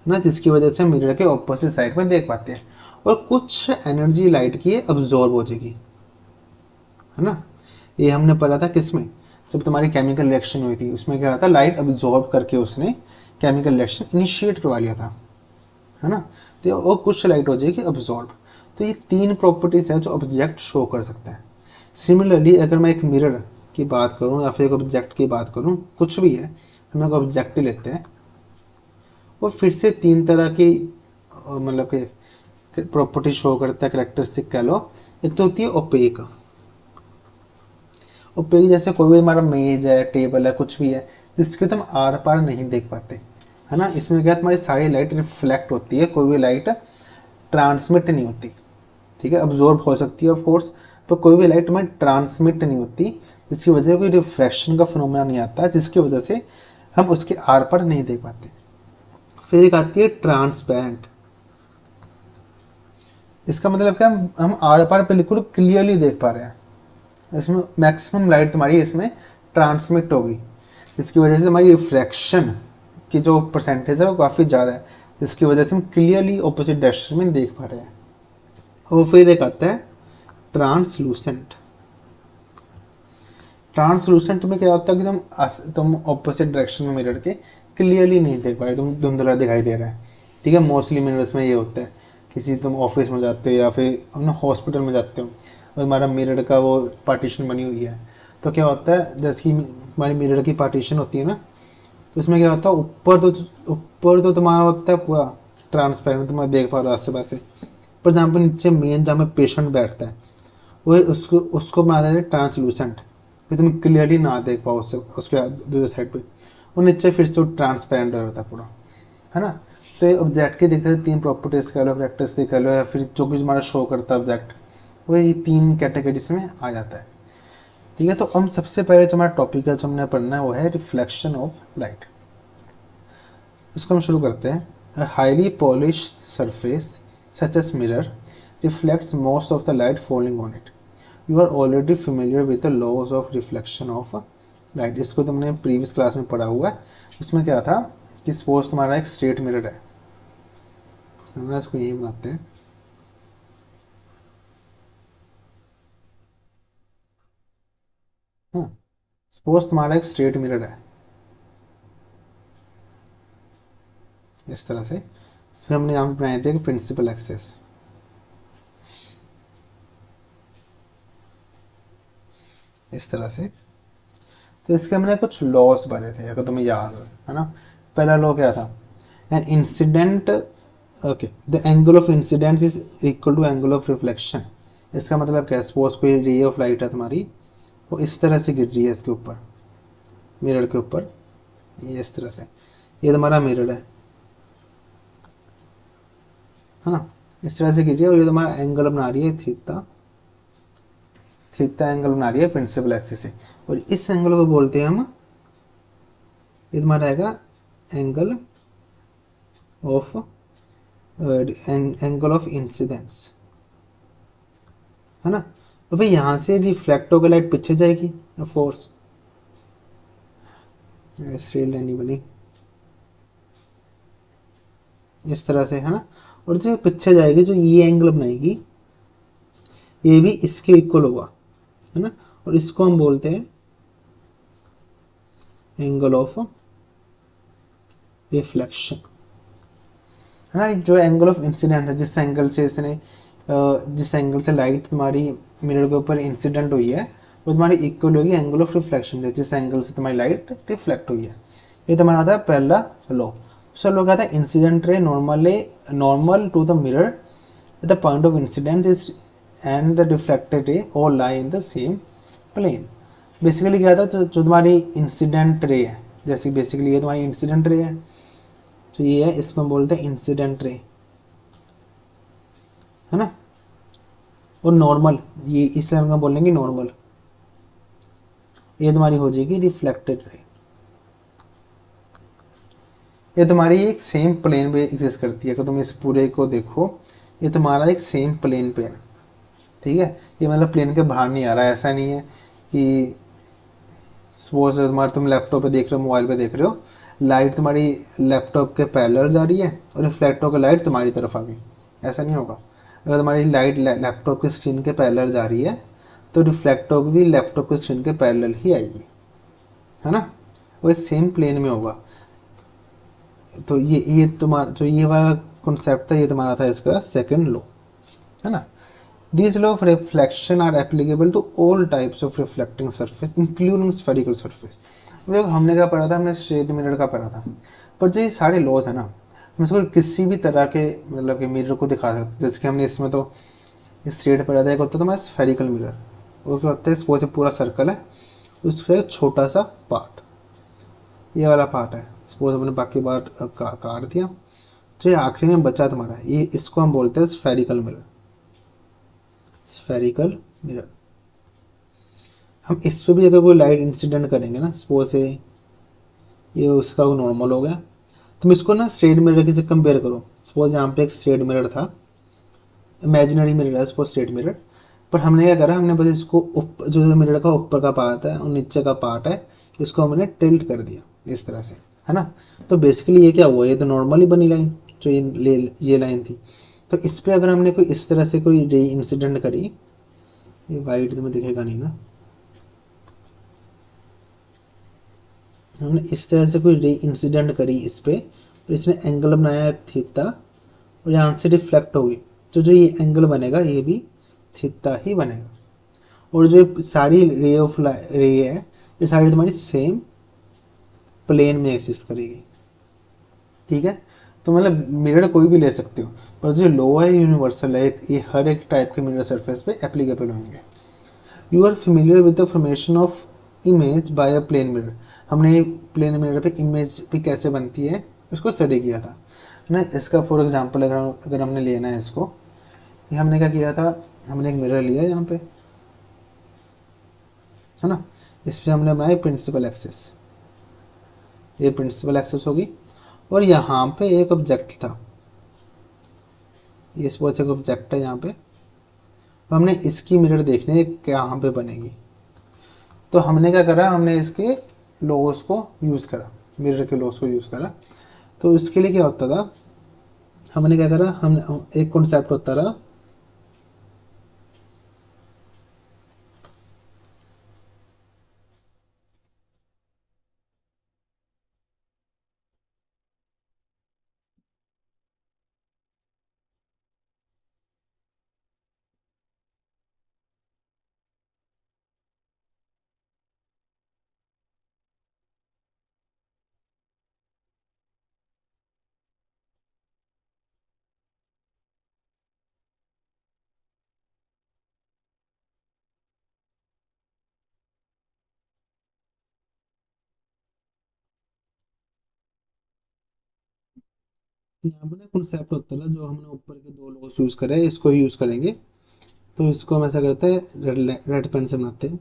है ना, जिसकी वजह से हम मिरर के ऑपोजिट साइड में देख पाते हैं। और कुछ एनर्जी लाइट की अब्जॉर्ब हो जाएगी, है ना। ये हमने पढ़ा था किसमें, जब तुम्हारी केमिकल रिएक्शन हुई थी, उसमें क्या था, लाइट अब्जॉर्ब करके उसने केमिकल रिएक्शन इनिशिएट करवा लिया था, है ना। तो और कुछ लाइट हो जाएगी अब्जॉर्ब। तो ये तीन प्रॉपर्टीज है जो ऑब्जेक्ट शो कर सकते हैं। सिमिलरली अगर मैं एक मिरर की बात करूं या फिर एक ऑब्जेक्ट की बात करूं, कुछ भी है, हम एक ऑब्जेक्ट लेते हैं, वो फिर से तीन तरह की मतलब कि प्रॉपर्टी शो करता है, करेक्टरिस्टिक कह लो। एक तो होती है ओपेक। ओपेक जैसे कोई भी हमारा मेज है, टेबल है, कुछ भी है जिसके तुम आर पार नहीं देख पाते, है ना। इसमें क्या तुम्हारी सारी लाइट रिफ्लेक्ट होती है, कोई भी लाइट ट्रांसमिट नहीं होती। ठीक है, अब्जॉर्ब हो सकती है ऑफ कोर्स, पर कोई भी लाइट में ट्रांसमिट नहीं होती, जिसकी वजह से कोई रिफ्रैक्शन का फिनोमेना नहीं आता, जिसकी वजह से हम उसके आर पार नहीं देख पाते। फिर एक आती है ट्रांसपेरेंट। इसका मतलब क्या, हम आर पार बिल्कुल क्लियरली देख पा रहे हैं, इसमें मैक्सिमम लाइट तुम्हारी इसमें ट्रांसमिट होगी, जिसकी वजह से हमारी रिफ्रैक्शन की जो परसेंटेज है वो काफ़ी ज़्यादा है, जिसकी वजह से हम क्लियरली ऑपोजिट डायरेक्शन में देख पा रहे हैं। और फिर एक आता है ट्रांसलूसेंट। ट्रांसलूसेंट में क्या होता है कि तुम ऑपोजिट डायरेक्शन में मिरर के क्लियरली नहीं देख पाए, तुम धुंधला दिखाई दे रहा है। ठीक है, मोस्टली मिरर्स में ये होता है। किसी तुम ऑफिस में जाते हो या फिर अपना हॉस्पिटल में जाते हो और तुम्हारा मिरर का वो पार्टीशन बनी हुई है, तो क्या होता है जैसे कि हमारी मिरर की पार्टीशन होती है ना, तो इसमें क्या होता है ऊपर तो तुम्हारा होता है पूरा ट्रांसपेरेंट, तुम्हारा देख पा रहे हो आस पास, पर जहाँ पर नीचे मेन जहाँ पे पेशेंट बैठता है वो उसको उसको बना देते हैं ट्रांसलूसेंट, फिर तुम क्लियरली ना देख पाओ उससे उसके दूसरे साइड पे। और नीचे फिर से वो ट्रांसपेरेंट हो जाता है पूरा, है ना। तो ये ऑब्जेक्ट के देखते हैं 3 प्रॉपर्टीज कह लो, प्रैक्टिस कह लो, या फिर जो कुछ हमारा शो करता है ऑब्जेक्ट, वो ये 3 कैटेगरीज में आ जाता है। ठीक है, तो हम सबसे पहले जो हमारा टॉपिक है जो हमने पढ़ना है वो है रिफ्लेक्शन ऑफ लाइट। इसको हम शुरू करते हैं। Highly polished surface such as mirror reflects most of the light falling on it. You are already familiar with the laws of reflection of light. इसको तुमने प्रीवियस क्लास में पढ़ा हुआ है। उसमें क्या था कि सपोज तुम्हारा एक स्ट्रेट मिरर है, हम इसको यही बनाते हैं। सपोज तुम्हारा एक स्ट्रेट मिरर है इस तरह से, फिर हमने यहाँ पे बनाए थे प्रिंसिपल एक्सेस। इस तरह से, तो इसके हमने कुछ लॉस भरे थे अगर तुम्हें याद हो, है ना। पहला लॉ क्या था, an incident, okay, the angle of incidence is equal to angle of reflection. इसका मतलब क्या है, सपोज कोई रे ऑफ लाइट है तुम्हारी, वो इस तरह से गिर रही है इसके ऊपर, मिरर के ऊपर, ये इस तरह से, ये तुम्हारा मिरर है ना, इस तरह से गिर रही है और ये तुम्हारा एंगल बना रही है थीटा, थीटा एंगल बना रही है प्रिंसिपल एक्सिस से, और इस एंगल को बोलते हैं हम, ये तुम्हारा आएगा angle of angle of incidence, है ना। तो फिर यहाँ से रिफ्लेक्ट होकर लाइट पीछे जाएगी, फोर्स स्ट्रेट लाइन नहीं बनी इस तरह से, है ना। और जो पीछे जाएगी, जो ये एंगल बनाएगी, ये भी इसके इक्वल होगा, है ना। और इसको हम बोलते हैं एंगल ऑफ रिफ्लेक्शन, है ना। जो एंगल ऑफ इंसिडेंट है, जिस एंगल से इसने जिस एंगल से लाइट तुम्हारी मिरर के ऊपर इंसिडेंट हुई है, वो तुम्हारी इक्वल होगी एंगल ऑफ रिफ्लेक्शन से, जिस एंगल से तुम्हारी लाइट रिफ्लेक्ट हुई है। ये तुम्हारा आता है पहला लॉ। दूसरा लॉ क्या था, incident ray normal to the mirror at the point of incidence is and the reflected ray all lie in the same plane. Basically क्या था, जो तुम्हारी इंसिडेंट रे है, जैसे बेसिकली ये तुम्हारी इंसिडेंट रे है, तो ये है, इसको हम बोलते हैं इंसिडेंट रे, है ना। और नॉर्मल, ये इस लाइन का बोलेंगे नॉर्मल, ये तुम्हारी हो जाएगी रिफ्लेक्टेड रे। ये तुम्हारी एक सेम प्लेन पे एग्जिस्ट करती है, अगर तुम इस पूरे को देखो, ये तुम्हारा एक सेम प्लेन पे है। ठीक है, ये मतलब प्लेन के बाहर नहीं आ रहा है, ऐसा नहीं है कि सपोज तुम्हारा तुम लैपटॉप पे देख रहे हो, मोबाइल पे देख रहे हो, लाइट तुम्हारी लैपटॉप के पैरेलल जा रही है और रिफ्लेक्ट होकर लाइट तुम्हारी तरफ आ गई, ऐसा नहीं होगा। अगर तुम्हारी लाइट लैपटॉप की स्क्रीन के पैरेलल जा रही है तो रिफ्लेक्ट होकर भी लैपटॉप की स्क्रीन के पैरेलल ही आएगी, है ना। वो सेम प्लेन में होगा। तो ये तुम्हारा जो ये वाला कॉन्सेप्ट था, ये तुम्हारा था इसका सेकंड लॉ, है ना। These law of reflection are applicable to all types of reflecting surface, including spherical surface. देखो हमने क्या पढ़ा था, हमने स्ट्रेट मिरर का पढ़ा था, पर जो ये सारे लॉज है ना, हम इसको किसी भी तरह के मतलब कि मिरर को दिखा सकते हैं। जैसे कि हमने इसमें तो स्ट्रेट पढ़ा था, एक होता है तुम्हारा स्फेरिकल मिरर, वो क्या होता है, सपोज पूरा सर्कल है, उसका एक छोटा सा पार्ट, ये वाला पार्ट है, सपोज हमने बाकी पार्ट काट दिया, तो ये आखिरी में बचा तुम्हारा, ये इसको हम बोलते हैं स्फेरिकल मिरर। स्फेरिकल मिरर, हम इस पर भी अगर कोई लाइट इंसिडेंट करेंगे ना, सपोज ये उसका नॉर्मल हो गया, तुम इसको ना स्ट्रेट मिरर से कंपेयर करो। सपोज यहाँ पे एक स्ट्रेट मिरर था, इमेजिनरी मिरर है सपोज स्ट्रेट मिरर, पर हमने क्या करा, हमने बस इसको जो मिरर का ऊपर का पार्ट है और नीचे का पार्ट है, इसको हमने टिल्ट कर दिया इस तरह से, है ना। तो बेसिकली ये क्या हुआ, ये तो नॉर्मली बनी लाइन जो ये लाइन थी। तो इस पे अगर हमने कोई इस तरह से कोई रे इंसिडेंट करी, ये वाइट में दिखेगा नहीं ना, हमने इस तरह से कोई रे इंसिडेंट करी इस पे, और इसने एंगल बनाया थीटा, और यहाँ से रिफ्लेक्ट होगी, तो जो ये एंगल बनेगा ये भी थीटा ही बनेगा। और जो सारी रे ऑफ रे है ये सारी तुम्हारी सेम प्लेन में एग्जिस्ट करेगी, ठीक है। तो मतलब मिरर कोई भी ले सकते हो, पर जो लो है यूनिवर्सल है, ये हर एक टाइप के मिरर सरफेस पे एप्लीकेबल होंगे। You are familiar with the formation of image by a plane mirror. हमने प्लेन मिरर पे इमेज भी कैसे बनती है उसको स्टडी किया था ना। इसका फॉर एग्जांपल अगर हमने लेना है इसको, ये हमने क्या किया था, हमने एक मिरर लिया यहाँ पे, है ना। इस पर हमने बनाई प्रिंसिपल एक्सिस, ये प्रिंसिपल एक्सिस होगी, और यहाँ पे एक ऑब्जेक्ट था, ये सपोज एक ऑब्जेक्ट है यहाँ पे, तो हमने इसकी मिरर देखनी है कहाँ पे बनेगी। तो हमने क्या करा, हमने इसके लॉस को यूज़ करा, मिरर के लॉस को यूज़ करा। तो इसके लिए क्या होता था, हमने क्या करा, हमने एक कॉन्सेप्ट होता रहा, यहाँ पर कॉन्सेप्ट होता था, जो हमने ऊपर के दो लॉस यूज़ करे इसको ही यूज़ करेंगे। तो इसको हम ऐसा करते हैं, रेड पेन से बनाते हैं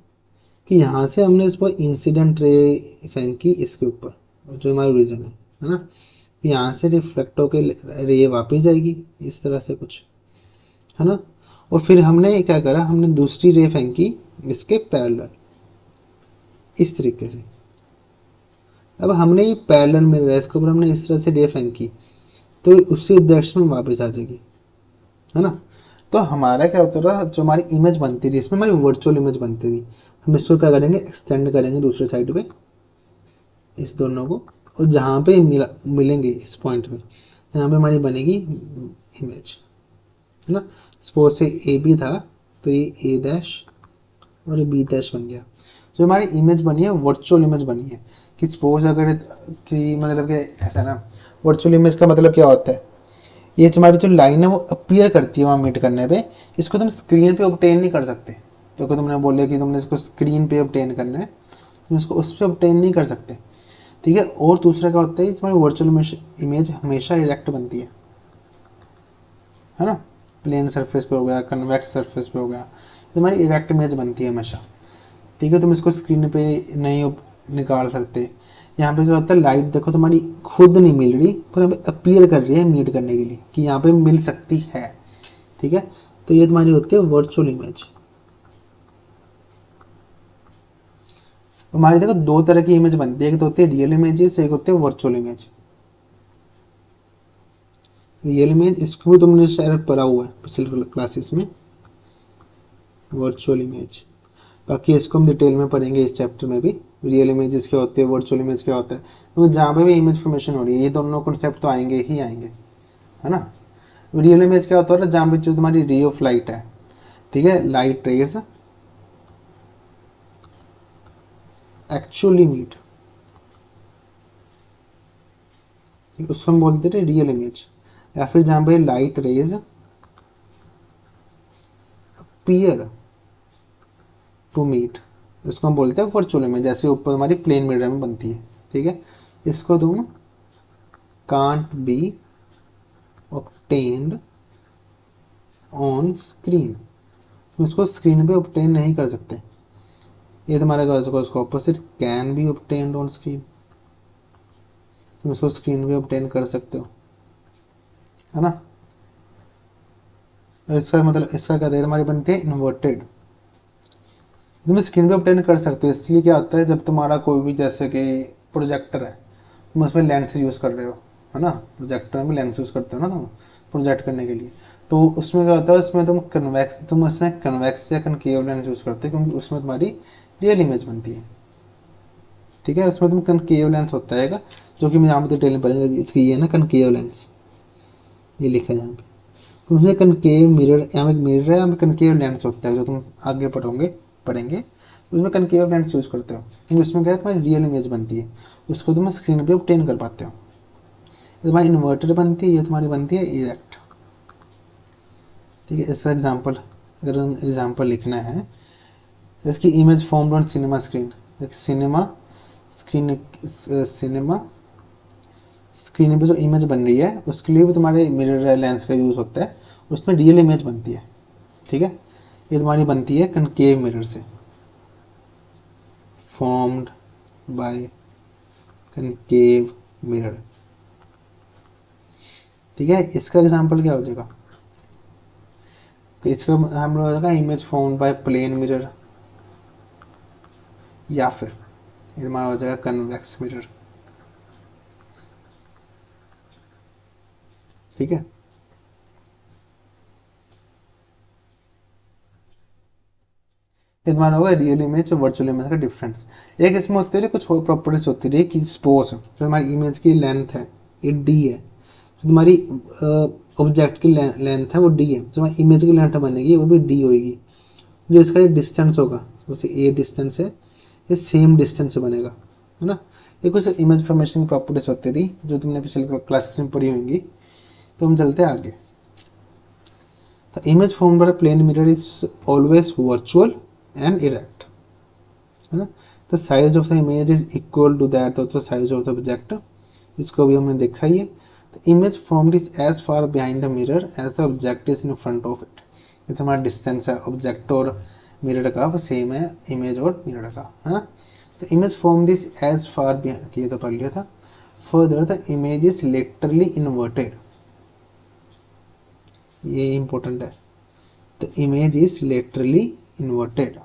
कि यहाँ से हमने इस पर इंसिडेंट रे फेंकी इसके ऊपर, और जो हमारा रीजन है ना, यहाँ से रिफ्लेक्ट होके रे वापस जाएगी इस तरह से कुछ, है ना। और फिर हमने क्या करा, हमने दूसरी रे फेंकी इसके पैरेलल इस तरीके से। अब हमने ये पैरेलल में रे इसके ऊपर हमने इस तरह से रे फेंकी, तो उसी डायरेक्शन में वापस आ जाएगी, है ना। तो हमारा क्या होता था, जो हमारी इमेज बनती थी इसमें हमारी वर्चुअल इमेज बनती थी, हम इसको क्या करेंगे, एक्सटेंड करेंगे दूसरे साइड पे इस दोनों को, और जहाँ पे मिलेंगे इस पॉइंट पे, यहाँ पे हमारी बनेगी इमेज, है ना। सपोज से ए बी था, तो ये ए डैश और ये बी डैश बन गया। जो हमारी इमेज बनी है वर्चुअल इमेज बनी है, कि सपोज अगर कि मतलब कि ऐसा ना, वर्चुअल इमेज का मतलब क्या होता है, ये तुम्हारी जो लाइन है वो अपीयर करती है वहाँ मीट करने पे, इसको तुम स्क्रीन पे ऑब्टेन नहीं कर सकते। तो अगर तुमने बोले कि तुमने इसको स्क्रीन पे ऑब्टेन करना है, तुम इसको उस पर ऑब्टेन नहीं कर सकते, ठीक है। और दूसरा क्या होता है, तुम्हारी वर्चुअल इमेज हमेशा इरेक्ट बनती है ना। प्लेन सरफेस पे हो गया, कन्वेक्स सरफेस पे हो गया, तुम्हारी इरेक्ट इमेज बनती है हमेशा, ठीक है। तुम इसको स्क्रीन पे नहीं निकाल सकते। यहाँ पे क्या होता है, लाइट देखो तुम्हारी खुद नहीं मिल रही, पर हमें अपीयर कर रही है मीट करने के लिए कि यहाँ पे मिल सकती है, ठीक है। तो ये तुम्हारी होती है वर्चुअल इमेज। हमारी देखो दो तरह की इमेज बनती है, एक तो होती है रियल इमेजेस, एक होती है वर्चुअल इमेज। रियल इमेज इसको भी तुमने शायद पढ़ा हुआ है पिछले क्लासेस में, वर्चुअल इमेज। बाकी इसको हम डिटेल में पढ़ेंगे इस चैप्टर में भी, रियल इमेजेस क्या होते हैं, वर्चुअल इमेज क्या होता है। तो जहाँ पे भी इमेज फॉर्मेशन हो रही है, ये दोनों कॉन्सेप्ट तो आएंगे ही आएंगे, है ना। रियल इमेज क्या होता है, जहाँ पे जो तुम्हारी रे ऑफ लाइट है, ठीक है, लाइट रेज एक्चुअली मीट, उसको हम बोलते थे रियल इमेज। या फिर जहाँ पे light rays appear to meet, इसको हम बोलते हैं वर्चुअल इमेज, जैसे ऊपर हमारी प्लेन मिरर में बनती है, ठीक है। इसको तुम can't be obtained on screen, तुम इसको स्क्रीन पे ऑब्टेन नहीं कर सकते। ये तुम्हारा उसका opposite, can be obtained on screen, तुम इसको स्क्रीन पे ऑब्टेन कर सकते हो, है ना। और इसका मतलब इसका क्या है, तुम्हारी बनती है इन्वर्टेड, तुम स्क्रीन पे ऑब्टेन कर सकते हो। इसलिए क्या होता है, जब तुम्हारा कोई भी जैसे कि प्रोजेक्टर है, तुम उसमें लेंस यूज़ कर रहे हो, है ना, प्रोजेक्टर में लेंस यूज़ करते हो ना तुम प्रोजेक्ट करने के लिए, तो उसमें क्या होता है, उसमें तुम उसमें कन्वेक्स या कनकेव लेंस यूज़ करते हो, क्योंकि उसमें तुम्हारी रियल इमेज बनती है। ठीक है, उसमें तुम कनकेव लेंस होता है जो कि मैं यहाँ पे डिटेल में पढ़ेंगे, इसकी ये है ना कनकेव लेंस, ये लिखा है यहाँ पे। तो उसमें कनकेव मिरर, यहाँ पे एक मिरर है, यहाँ पे कनकेव लेंस होता है, जो तुम आगे पढ़ेंगे उसमें कनकेव लेंस यूज़ करते हो, क्योंकि उसमें क्या है, तुम्हारी रियल इमेज बनती है, उसको तुम स्क्रीन पे ऑब्टेन कर पाते हो। ये तुम्हारी इन्वर्टेड बनती है, ये तुम्हारी बनती है इरेक्ट। ठीक है, इसका एग्जाम्पल, अगर एग्जाम्पल लिखना है, इसकी image formed on cinema screen, cinema screen पे जो इमेज बन रही है उसके लिए भी तुम्हारे मिरर लेंस का यूज़ होता है, उसमें रियल इमेज बनती है। ठीक है, ये तुम्हारी बनती है कनकेव मिरर से, फॉर्म्ड बाय कनकेव मिरर। ठीक है, इसका एग्जांपल क्या हो जाएगा, इसका हम लोग हो जाएगा image formed by plane mirror, या फिर ये हमारा हो जाएगा कन्वेक्स मिरर। ठीक है, ये तुम्हारा होगा रियल इमेज और वर्चुअल इमेज का डिफरेंस। एक इसमें होती है कुछ और प्रॉपर्टीज होती है कि सपोज जो हमारी इमेज की लेंथ है ये डी है, जो तुम्हारी ऑब्जेक्ट की लेंथ है वो डी है, जो हमारी इमेज की लेंथ बनेगी वो भी डी होगी। जो इसका ये डिस्टेंस होगा, जैसे ए डिस्टेंस है, ये सेम डिस्टेंस से बनेगा, है ना। ये कुछ इमेज फॉर्मेशन की प्रॉपर्टीज होती थी जो तुमने पिछले क्लासेस में पढ़ी होंगी। तो हम चलते हैं आगे। The image formed by plane mirror is always virtual and erect, है ना। The size of the image is equal to that of the size of the object, इसको भी हमने देखा ही है। The image formed is as far behind the mirror as the object is in front of it. ये तो हमारा distance है ऑब्जेक्ट और मिरर का, वो सेम है इमेज और मिरर का, है ना। The image form this as far behind, ये तो पढ़ लिया था। Further the image is laterally inverted, ये इंपॉर्टेंट है, the image is laterally inverted.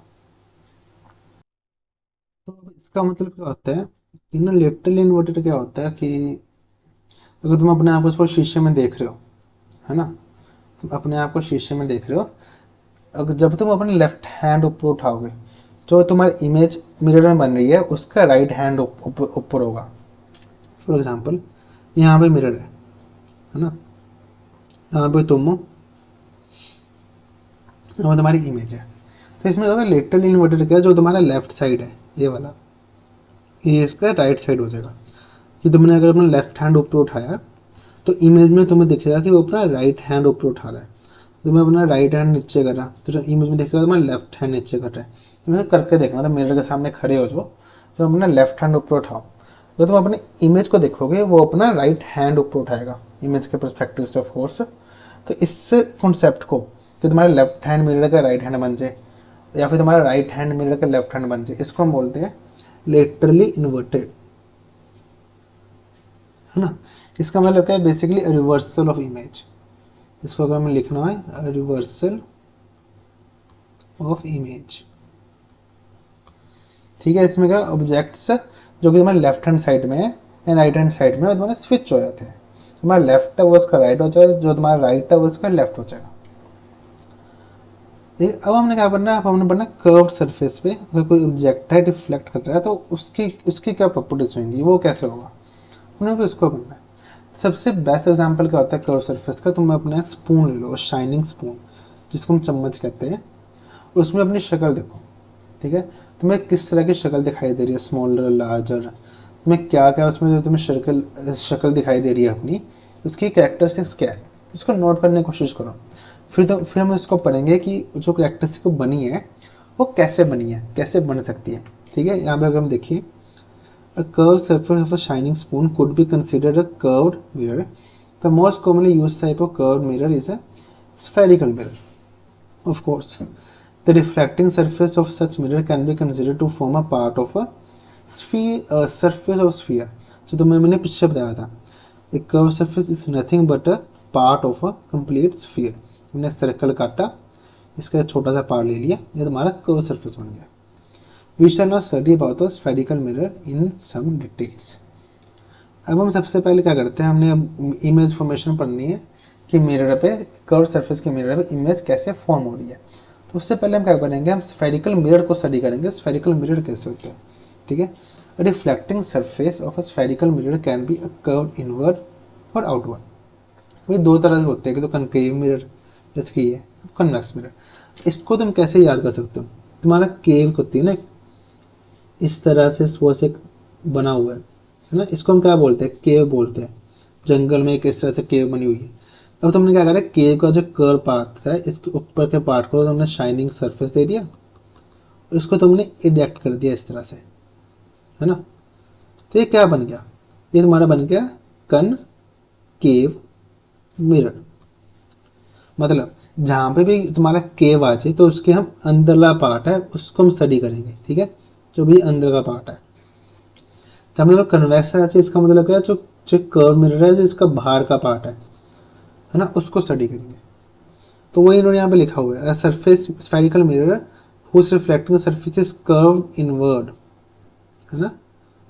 तो इसका मतलब क्या होता है कि ना, लेटरली इन्वर्टेड क्या होता है कि अगर तुम अपने आप को शीशे में देख रहे हो, है ना, तुम अपने आप को शीशे में देख रहे हो, अगर जब तुम अपने लेफ्ट हैंड ऊपर उठाओगे, जो तुम्हारी इमेज मिरर में बन रही है उसका राइट हैंड ऊपर होगा। फॉर एग्जांपल यहाँ पे मिरर है ना, यहाँ पे तुम हो, यहाँ पे तुम्हारी इमेज है। तो इसमें क्या होता है, लेटरली इन्वर्टेड क्या है, जो तुम्हारा लेफ्ट साइड है ये वाला, ये इसका राइट साइड हो जाएगा। कि तुमने अगर अपना लेफ्ट हैंड ऊपर उठाया तो इमेज में तुम्हें दिखेगा कि वो अपना राइट हैंड ऊपर उठा रहा है। तुम्हें अपना राइट हैंड नीचे करा तो जो इमेज में दिखेगा तुम्हारा लेफ्ट हैंड नीचे कर रहा है। तुम्हें करके देखना था, मिरर के सामने खड़े हो जो, तो अपना लेफ्ट हैंड ऊपर उठाओ, तो तुम अपने इमेज को देखोगे वो अपना राइट हैंड ऊपर उठाएगा, इमेज के परस्पेक्टिव से ऑफ कोर्स। तो इस कॉन्सेप्ट को कि तुम्हारा लेफ्ट हैंड मिरर का राइट हैंड बन जाए या फिर तुम्हारा राइट हैंड मिरर का लेफ्ट हैंड बन जाए, इसको हम बोलते हैं लेटरली इन्वर्टेड, है ना। इसका मतलब क्या है, बेसिकली रिवर्सल ऑफ इमेज। इसको अगर हमें लिखना है, रिवर्सल ऑफ इमेज। ठीक है, इसमें क्या ऑब्जेक्ट्स जो कि तुम्हारे लेफ्ट हैंड साइड में है एंड राइट हैंड साइड में, तुम्हारे स्विच हो जाते हैं। तुम्हारा लेफ्ट है वो उसका राइट हो जाएगा, जो तुम्हारा राइट है वो उसका लेफ्ट हो जाएगा। ठीक, अब हमने क्या पढ़ना है, अब हमने पढ़ना कर्व्ड सरफेस पे अगर कोई ऑब्जेक्ट है रिफ्लेक्ट कर रहा है तो उसकी उसकी क्या प्रॉपर्टीज होंगी, वो कैसे होगा, हमने भी उसको पढ़ना है। सबसे बेस्ट एग्जांपल क्या होता है कर्व सरफेस का, तुम अपना एक स्पून ले लो, शाइनिंग स्पून जिसको हम चम्मच कहते हैं, और उसमें अपनी शक्ल देखो। ठीक है, तुम्हें किस तरह की शक्ल दिखाई दे रही है, स्मॉलर लार्जर, तुम्हें क्या क्या उसमें जो तुम्हें शक्ल दिखाई दे रही है अपनी, उसकी कैरेक्टरिस्टिक्स क्या है, उसको नोट करने की कोशिश करो। फिर हम उसको पढ़ेंगे कि जो कैरेक्टरिस्टिक बनी है वो कैसे बनी है, कैसे बन सकती है। ठीक है, यहाँ पे अगर हम देखिए, a curved surface of a shining spoon could be considered a curved mirror. The most commonly used type of curved mirror is a spherical mirror. Of course, the reflecting surface of such mirror can be considered to form a part of a surface of sphere. So तो मैंने पीछे बताया था, a curved surface is nothing but a part of a complete sphere. हमने circle काटा, इसका छोटा सा पार्ट ले लिया, ये तुम्हारा कर्व सरफेस बन गया। We shall not study about the spherical mirror in some details. अब हम सबसे पहले क्या करते हैं, हमने अब इमेज फॉर्मेशन पढ़नी है कि मिरर पे, कर्व सरफेस के मिरर पे इमेज कैसे फॉर्म हो रही है। तो उससे पहले हम क्या करेंगे, हम स्फेरिकल मिरर को स्टडी करेंगे, स्फेरिकल मिरर कैसे होते हैं। ठीक है, a reflecting surface of a spherical mirror can be a curved inward और आउटवर्ड। ये दो तरह के होते हैं, कि तो कनकेव मिरर जैसे कि ये कन्वेक्स मिरर। इसको तुम कैसे याद कर सकते हो, तुम्हारा केव होती है ना इस तरह से, वो से बना हुआ है ना, इसको हम क्या बोलते हैं, केव बोलते हैं। जंगल में एक इस तरह से केव बनी हुई है। अब तुमने क्या करा, केव का जो कर्व पार्ट है इसके ऊपर के पार्ट को तुमने शाइनिंग सरफेस दे दिया, इसको तुमने इडेक्ट कर दिया इस तरह से, है ना। तो ये क्या बन गया, ये तुम्हारा बन गया कनकेव मिरर। मतलब जहाँ पे भी तुम्हारा केव आ जाए तो उसके हम अंदरला पार्ट है उसको हम स्टडी करेंगे। ठीक है, जो भी अंदर का पार्ट है। जब मतलब कन्वेक्स आ जाए इसका मतलब क्या है, जो जो कर्व मिरर है जो इसका बाहर का पार्ट है ना, उसको स्टडी करेंगे। तो वही इन्होंने यहाँ पे लिखा हुआ है, surface spherical mirror whose reflecting surface is curved inward, है ना,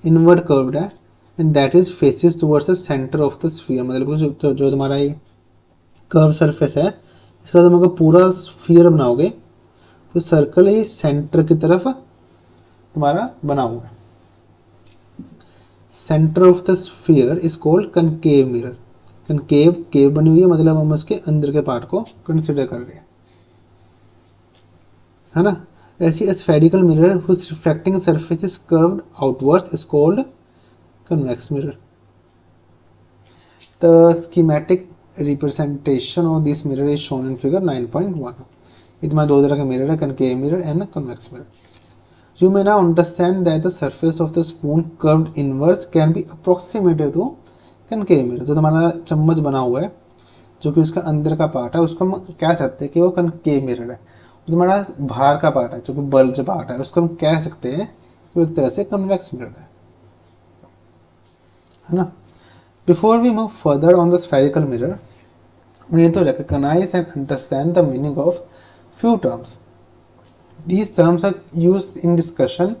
इनवर्ड कर्व्ड है, and that is faces towards the centre of the sphere. मतलब जो तुम्हारा ये कर्व सरफेस है इसका तुम अगर पूरा स्फीयर बनाओगे तो सर्कल ये सेंटर की तरफ तुम्हारा बना हुआ है। Centre of the sphere is called concave mirror. Concave cave बनी हुई है, मतलब हम उसके अंदर के पार्ट को कंसिडर कर रहे हैं, है ना। ऐसी spherical mirror whose reflecting surface is curved outwards is called convex mirror. The schematic representation of this mirror is shown in figure 9.1. ये तुम्हारे दो तरह के मिरर है, concave mirror and convex mirror. You may now understand that the surface of the spoon curved inwards can be approximated to concave mirror. जो तुम्हारा चम्मच बना हुआ है जो कि उसका अंदर का पार्ट है उसको हम कह सकते हैं कि वो concave mirror है। तुम्हारा बाहर का पार्ट है जो कि बल्ज पार्ट है उसको हम कह सकते हैं वो एक तरह से convex mirror है ना। Before we move further on the spherical mirror, we need to recognize and understand the meaning of few terms. These terms are used in discussion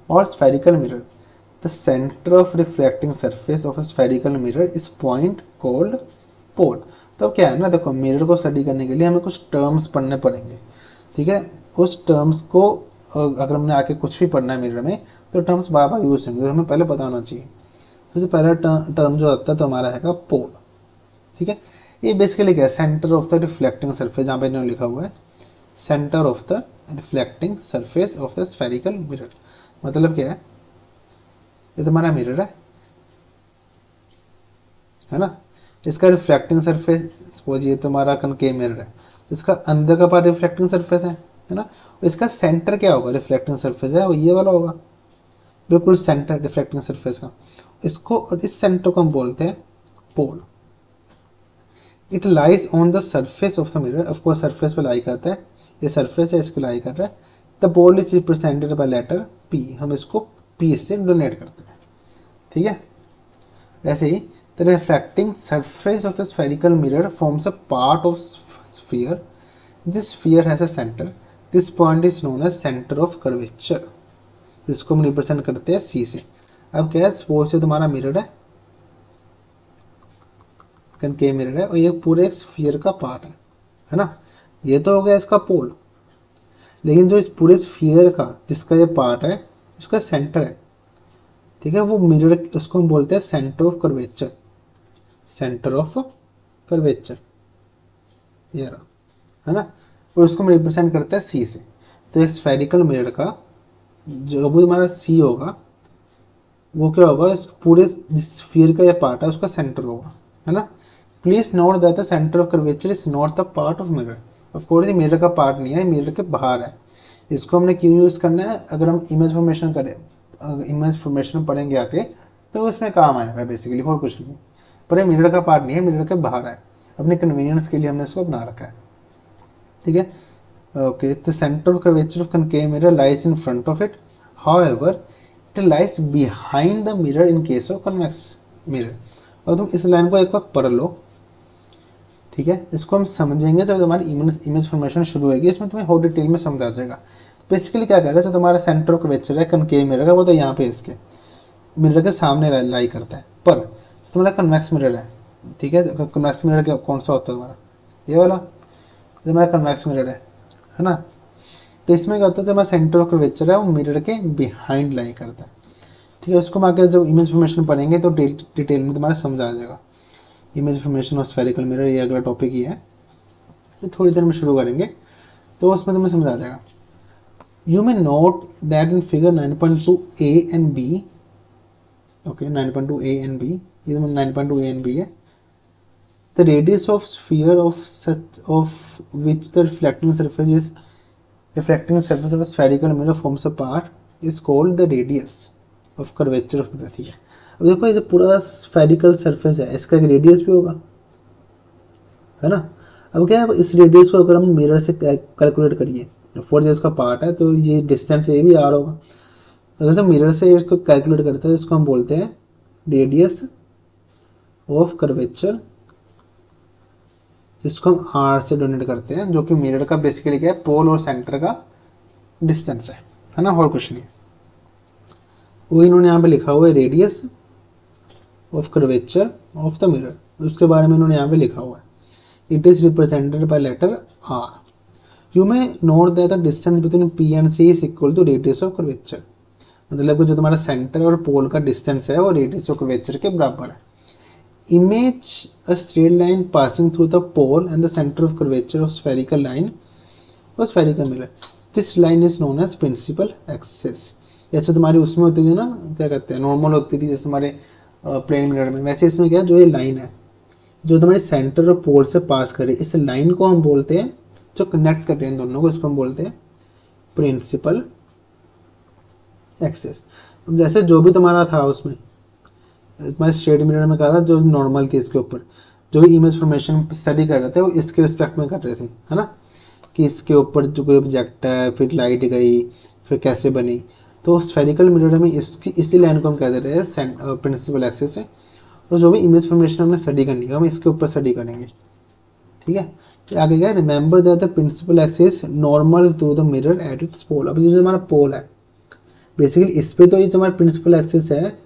or spherical mirror. The center of reflecting surface of a spherical mirror is point called pole. तो क्या है ना, देखो mirror को study करने के लिए हमें कुछ टर्म्स पढ़ने पड़ेंगे। ठीक है, उस टर्म्स को अगर हमने आके कुछ भी पढ़ना है मिरर में तो टर्म्स बार बार यूज होंगे, तो हमें पहले पता होना चाहिए। सबसे पहला टर्म जो आता है तो हमारा है पोल। ठीक है, ये बेसिकली क्या है, centre of the reflecting surface, जहाँ पे इन्होंने लिखा हुआ है centre of the reflecting surface of the spherical mirror. मतलब क्या है, ये तुम्हारा मिरर है ना, इसका रिफ्लेक्टिंग सरफेस सपोज ये तुम्हारा कनकेव मिरर है, इसका अंदर का पार्ट रिफ्लेक्टिंग सरफेस है ना, इसका सेंटर क्या होगा, रिफ्लेक्टिंग सरफेस है वो ये वाला होगा, बिल्कुल सेंटर रिफ्लेक्टिंग सरफेस का। इसको और इस सेंटर को हम बोलते हैं pole. It lies on the surface of the mirror, of course surface पे लाई करता है, ये सरफेस है इसको लाई कर रहा है। The pole is represented by letter P, हम इसको पी से डोनेट करते हैं। ठीक है, वैसे ही the reflecting surface of the spherical mirror forms a part of sphere. This sphere has a centre, this point is known as centre of curvature, जिसको हम रिप्रेजेंट करते हैं सी से। अब क्या है, सपोज से तुम्हारा मिरर है, कनकेव मिरर है और ये पूरे एक स्फीयर का पार्ट है ना। ये तो हो गया इसका पोल, लेकिन जो इस पूरे स्फीयर का जिसका ये पार्ट है इसका सेंटर है, ठीक है, वो मिरर, उसको हम बोलते हैं centre of curvature. Centre of curvature ये रहा, है ना, और उसको हम रिप्रेजेंट करते हैं सी से। तो इस स्फेरिकल मिरर का जो भी हमारा सी होगा वो क्या होगा, इस पूरे जिस स्फीयर का ये पार्ट है उसका सेंटर होगा, है ना। Please note that the centre of curvature is not the part of mirror. Of course ये मिरर का पार्ट नहीं है, मिरर के बाहर है। इसको हमने क्यों यूज करना है, अगर हम इमेज फॉर्मेशन करें, इमेज फॉर्मेशन पढ़ेंगे आके तो उसमें काम आएगा बेसिकली, और कुछ नहीं। पर ये मिरर का पार्ट नहीं है, मिरर के बाहर है, अपने कन्वीनियंस के लिए हमने इसको बना रखा है। ठीक है, okay, the centre of curvature of concave mirror lies in front of it, however it lies behind the mirror in case of convex mirror. और तुम इस लाइन को एक बार पढ़ लो, ठीक है, इसको हम समझेंगे जब हमारी इमेज फॉर्मेशन शुरू होगी, इसमें तुम्हें और डिटेल में समझ आ जाएगा। बेसिकली क्या कर रहा है, जो तुम्हारा सेंटर ऑफ कर्वेचर है कनकेव मिरर का, वो तो यहाँ पे इसके मिरर के सामने लाई करता है। पर तुम्हारा कन्वेक्स मिरर है, ठीक है, कन्वेक्स मिरर कौन सा होता है तुम्हारा, ये वाला, ये तुम्हारा कन्वेक्स मिरर है ना। तो इसमें क्या होता है, जो हमारा सेंटर ऑफ कर्वेचर है वो मिरर के बिहाइंड लाई करता है, ठीक है। उसको हम आगे जब इमेज फॉर्मेशन पढ़ेंगे तो डिटेल में तुम्हारा समझ आ जाएगा। Image formation of spherical mirror, ये अगला टॉपिक ही है, तो थोड़ी देर में शुरू करेंगे, तो उसमें तुम्हें समझ आ जाएगा। You may note that in figure 9.2a and b, okay, 9.2a and b, ये 9.2a and b है, the radius of sphere of such of which the reflecting surface of a spherical mirror forms a part is called the radius of curvature of mirror, ठीक है। अब देखो ये जो पूरा spherical surface है इसका एक रेडियस भी होगा, है ना। अब क्या है, इस रेडियस को अगर हम मिरर से कैलकुलेट करिए, 4 जो इसका पार्ट है, तो ये डिस्टेंस ये भी आर होगा। अगर से मिरर से इसको कैलकुलेट करते हैं, इसको हम बोलते हैं रेडियस ऑफ कर्वेचर, जिसको हम आर से डोनेट करते हैं, जो कि मिरर का बेसिकली क्या है, पोल और सेंटर का डिस्टेंस है ना, और कुछ नहीं। वो इन्होंने यहाँ पे लिखा हुआ है radius of curvature of the mirror, उसके बारे में इन्होंने यहाँ पे लिखा हुआ है, it is represented by letter R. You may note that the distance between P and C is equal to radius of curvature, मतलब कि जो तुम्हारा सेंटर और पोल का डिस्टेंस है वो रेडियस ऑफ कर्वेचर के बराबर है। Image a straight line passing through the pole and the centre of curvature of spherical line और spherical mirror, this line is known as principal axis. जैसे तुम्हारी उसमें होती थी ना, क्या कहते हैं, नॉर्मल होती थी जैसे हमारे प्लेन मिरर में, वैसे इसमें क्या है, जो ये लाइन है जो तुम्हारी सेंटर और पोल से पास करे, इस लाइन को हम बोलते हैं, जो कनेक्ट कर रहे हैं दोनों को, इसको हम बोलते हैं प्रिंसिपल एक्सिस। अब जैसे जो भी तुम्हारा था उसमें तुम्हारे स्ट्रेट मिरर में कहा था, जो नॉर्मल थी इसके ऊपर, जो भी इमेज फॉर्मेशन स्टडी कर रहे थे वो इसके रिस्पेक्ट में कर रहे थे, है ना, कि इसके ऊपर जो कोई ऑब्जेक्ट है, फिर लाइट गई, फिर कैसे बनी। तो स्फेरिकल मिरर में इसकी इसी लाइन को हम कह देते हैं प्रिंसिपल एक्सिस है, और जो भी इमेज फॉर्मेशन हमने स्टडी करनी है हम इसके ऊपर स्टडी करेंगे, ठीक है। तो आगे क्या, remember that the principal axis normal to the mirror at its pole. अब ये जो हमारा पोल है बेसिकली इस पे, तो ये जो हमारा प्रिंसिपल एक्सिस है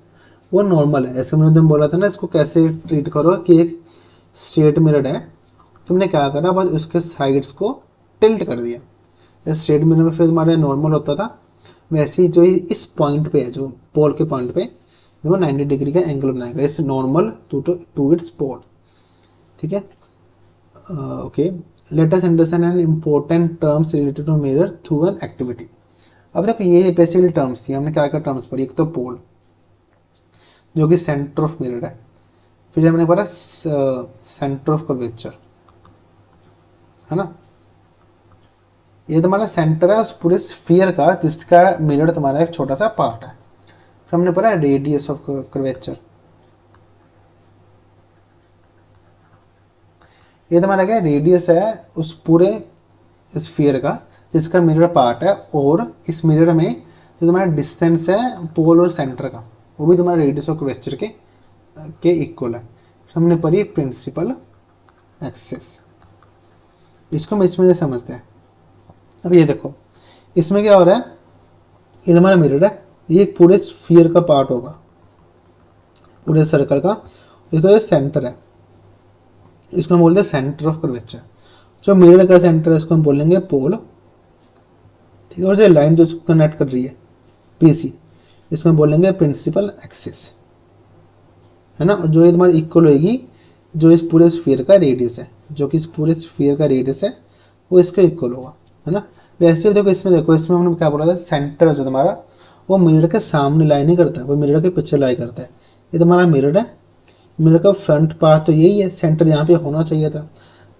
वो नॉर्मल है। जैसे मैंने तुम बोला था ना, इसको कैसे ट्रीट करो कि एक स्ट्रेट मिरर है, तुमने क्या करा, बस उसके साइड्स को टिल्ट कर दिया। जैसे स्ट्रेट मिरर में फिर तुम्हारा नॉर्मल होता था, वैसे ही जो इस पॉइंट पे है, जो पोल के पॉइंट पे वो 90 डिग्री का एंगल बनाएगा, इस नॉर्मल टू इट्स पोल, ठीक है। Okay, let us understand an important terms related to mirror through an activity. अब देखो ये बेसिकली टर्म्स थी, हमने क्या क्या टर्म्स पढ़ी, एक तो पोल जो कि सेंटर ऑफ मिरर है, फिर हमने पढ़ा सेंटर ऑफ कर्वेचर, है ना, ये तुम्हारा सेंटर है उस पूरे स्फीयर का जिसका मिरर तुम्हारा एक छोटा सा पार्ट है। फिर हमने पढ़ा रेडियस ऑफ कर्वेचर, ये तुम्हारा क्या रेडियस है उस पूरे स्फीयर का जिसका मिरर पार्ट है, और इस मिरर में जो तुम्हारा डिस्टेंस है पोल और सेंटर का वो भी तुम्हारा रेडियस ऑफ कर्वेचर के इक्वल है। हमने पढ़ी प्रिंसिपल एक्सिस, इसको हम इसमें से समझते हैं। अब ये देखो इसमें क्या हो रहा है, ये हमारा मिरर है, ये एक पूरे स्फीयर का पार्ट होगा, पूरे सर्कल का, इसका जो सेंटर है इसको हम बोलते हैं सेंटर ऑफ कर्वेचर। जो मिरर का सेंटर है इसको हम बोलेंगे पोल, ठीक है। और जो लाइन जो इसको कनेक्ट कर रही है पीसी, इसको हम बोलेंगे प्रिंसिपल एक्सिस, है ना। और जो ये तुम्हारी इक्वल होगी जो इस पूरे स्फीयर का रेडियस है, जो कि इस पूरे स्फीयर का रेडियस है वो इसके इक्वल होगा, है ना। वैसे भी देखो इसमें हमने क्या बोला था, सेंटर है जो तुम्हारा वो मिरर के सामने लाई नहीं करता, वो मिरर के पीछे लाई करता है। ये तुम्हारा मिरर है, मिरर का फ्रंट पार्ट तो यही है, सेंटर यहाँ पे होना चाहिए था,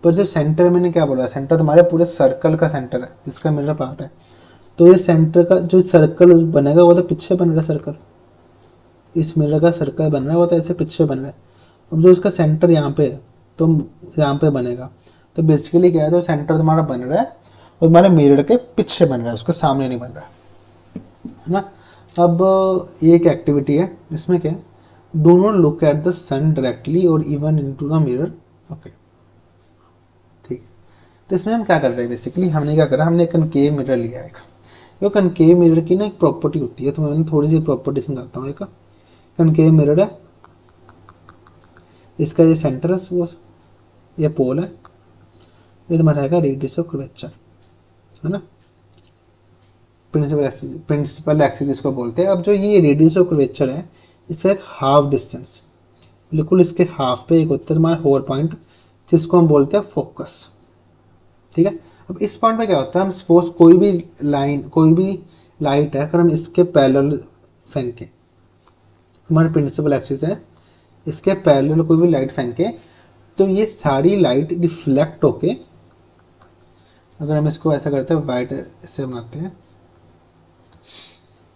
पर जो सेंटर मैंने क्या बोला, सेंटर तुम्हारे पूरे सर्कल का सेंटर है जिसका मिरर पार्ट है, तो ये सेंटर का जो सर्कल बनेगा वो तो पीछे बन रहा है, सर्कल इस मिरर का सर्कल बन रहा है वो तो ऐसे पीछे बन रहा है। अब जो इसका सेंटर यहाँ पे है तो यहाँ पे बनेगा, तो बेसिकली क्या है, जो सेंटर तुम्हारा बन रहा है वो तुम्हारे मिरर के पीछे बन रहा है, उसके सामने नहीं बन रहा है ना। अब ये एक एक्टिविटी है जिसमें क्या है, do not look at the sun directly और even into the mirror, okay, ठीक। तो इसमें हम क्या कर रहे हैं, बेसिकली हमने क्या करा, हमने एक कनकेव मिरर लिया है, तो कनकेव मिरर की ना एक प्रॉपर्टी होती है, तो मैं थोड़ी सी प्रॉपर्टी समझाता हूँ। एक कनकेव मिरर है, इसका ये सेंटर है सपोज, ये पोल है, ये तुम्हारा रहेगा रेडियस ऑफ कर्वेचर, है ना, प्रिंसिपल एक्सिस इसको बोलते हैं। अब जो ये रेडियस ऑफ कर्वेचर है, इसका एक हाफ डिस्टेंस, बिल्कुल इसके हाफ पे एक होता है तुम्हारा होल पॉइंट, जिसको हम बोलते हैं फोकस। ठीक है, अब इस पॉइंट पे क्या होता है, हम सपोज कोई भी लाइन, कोई भी लाइट है, अगर हम इसके पैरेलल फेंके, हमारे प्रिंसिपल एक्सिस है, इसके पैरेलल कोई भी लाइट फेंके, तो ये सारी लाइट रिफ्लेक्ट होके, अगर हम इसको ऐसा करते हैं वाइट से बनाते हैं,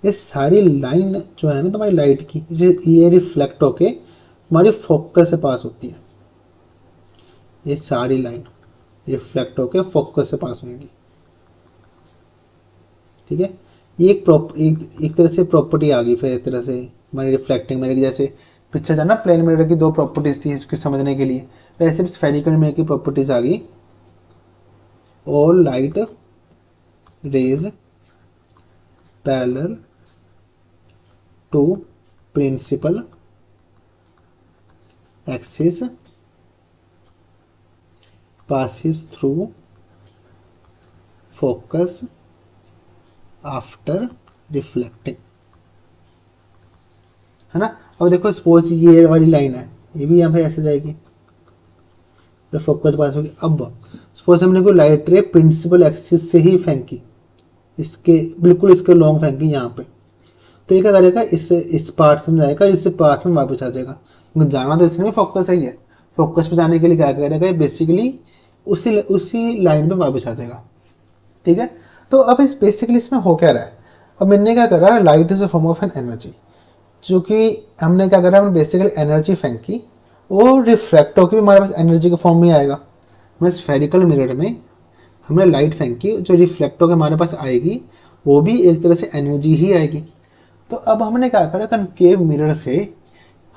ये सारी लाइन जो है ना तुम्हारी लाइट की, ये रिफ्लेक्ट होके हमारी फोकस से पास होती है। ये सारी लाइन रिफ्लेक्ट होके फोकस से पास होंगी। ठीक है, ये एक तरह से प्रॉपर्टी आ गई। फिर एक तरह से हमारी रिफ्लेक्टिंग मिरर की, जैसे पीछे था ना प्लेन मिरर की दो प्रॉपर्टीज थी इसको समझने के लिए, वैसे स्फेरिकल मिरर की प्रॉपर्टीज आ गई। All light rays parallel to principal axis passes through focus after reflecting, है ना। अब देखो सपोज ये वाली लाइन है, ये भी यहाँ पे ऐसे जाएगी, तो फोकस पास होगी। अब सपोज हमने कोई लाइट रे प्रिंसिपल एक्सिस से ही फेंकी, इसके बिल्कुल इसके लॉन्ग फेंकी यहाँ पे, तो ये क्या करेगा, इस पार्ट में जाएगा, इससे पार्ट में वापस आ जाएगा, क्योंकि जाना तो इसमें फोकस ही है। फोकस पे जाने के लिए क्या करेगा, बेसिकली उसी लाइन पे वापस आ जाएगा। ठीक है, तो अब इस बेसिकली इसमें हो क्या रहा है, अब मैंने क्या करा, light is a form of an energy, जो कि हमने क्या करा, हमने बेसिकली एनर्जी फेंकी, वो रिफ्लेक्ट होकर हमारे पास एनर्जी के फॉर्म में आएगा। हमने स्फेरिकल मिरर में हमने लाइट फेंकी, जो रिफ्लेक्ट होकर हमारे पास आएगी, वो भी एक तरह से एनर्जी ही आएगी। तो अब हमने क्या करा, कनकेव मिरर से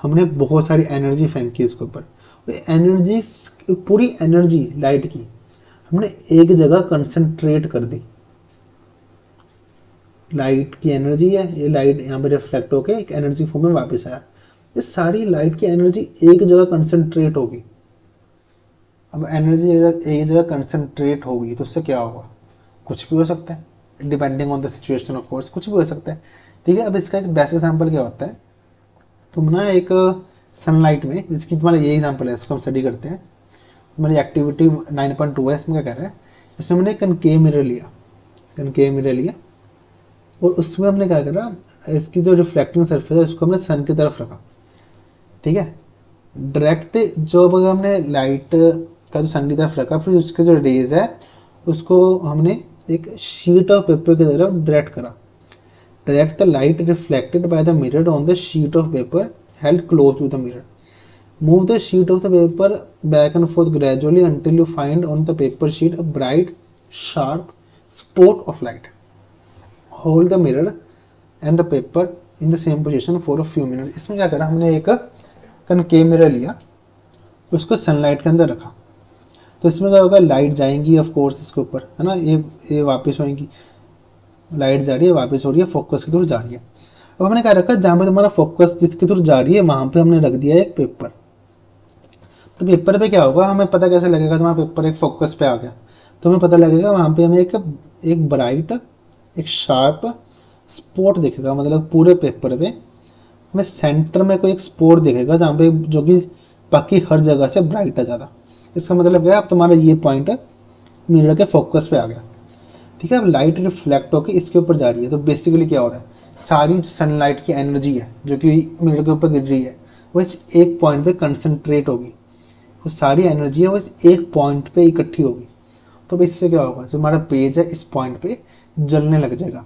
हमने बहुत सारी एनर्जी फेंकी इसके ऊपर, एनर्जी, पूरी एनर्जी लाइट की हमने एक जगह कंसंट्रेट कर दी। लाइट की एनर्जी है, ये लाइट यहाँ पे रिफ्लेक्ट होके एक एनर्जी फॉर्म में वापस आया, ये सारी लाइट की एनर्जी एक जगह कंसंट्रेट होगी। अब एनर्जी एक जगह कंसंट्रेट होगी तो उससे क्या होगा, कुछ भी हो सकता है, depending on the situation of course, कुछ भी हो सकता है। ठीक है, अब इसका एक बेस्ट एग्जाम्पल क्या होता है, तुम ना एक सनलाइट में, जिसकी तुम्हारा ये एग्जांपल है, इसको हम स्टडी करते हैं, हमारी एक्टिविटी 9.2 है, इसमें क्या कर रहा है, इसमें हमने कनकेव मिरर लिया, और उसमें हमने क्या करा, इसकी जो रिफ्लेक्टिंग सरफेस है उसको हमने सन की तरफ रखा। ठीक है, डायरेक्ट जो हमने लाइट का जो सन की तरफ रखा, फिर उसके जो रेज है उसको हमने एक शीट ऑफ पेपर की तरफ डायरेक्ट करा। Direct the light reflected by the mirror on the sheet of paper held close to the mirror. Move the sheet of the paper back and forth gradually until you find on the paper sheet a bright, sharp spot of light. Hold the mirror and the paper in the same position for a few minutes. इसमें क्या करा, हमने एक concave mirror लिया, उसको sunlight के अंदर रखा, तो इसमें क्या होगा, लाइट जाएंगी ऑफ कोर्स इसके ऊपर, है ना, ये वापस होएंगी, लाइट जा रही है वापस हो रही है, फोकस की तरफ जा रही है। अब हमने क्या रखा, जहाँ पे तुम्हारा फोकस जिसकी तरफ जा रही है वहां पे हमने रख दिया एक पेपर। तो पेपर पे क्या होगा, हमें पता कैसे लगेगा तुम्हारा पेपर एक फोकस पे आ गया, तो हमें पता लगेगा वहां पे हमें एक ब्राइट, एक शार्प स्पॉट दिखेगा, मतलब पूरे पेपर पे हमें सेंटर में कोई एक स्पॉट दिखेगा, जहाँ पे जो कि बाकी हर जगह से ब्राइट है ज़्यादा। इसका मतलब क्या है, अब तुम्हारा ये पॉइंट मिरर के फोकस पे आ गया। ठीक है, अब लाइट रिफ्लेक्ट होकर इसके ऊपर जा रही है, तो बेसिकली क्या हो रहा है, सारी सनलाइट की एनर्जी है जो कि मिरर के ऊपर गिर रही है, वो इस एक पॉइंट पे कंसंट्रेट होगी, वो सारी एनर्जी है वो इस एक पॉइंट पे इकट्ठी होगी। तो इससे क्या होगा, जो हमारा पेज है इस पॉइंट पे जलने लग जाएगा।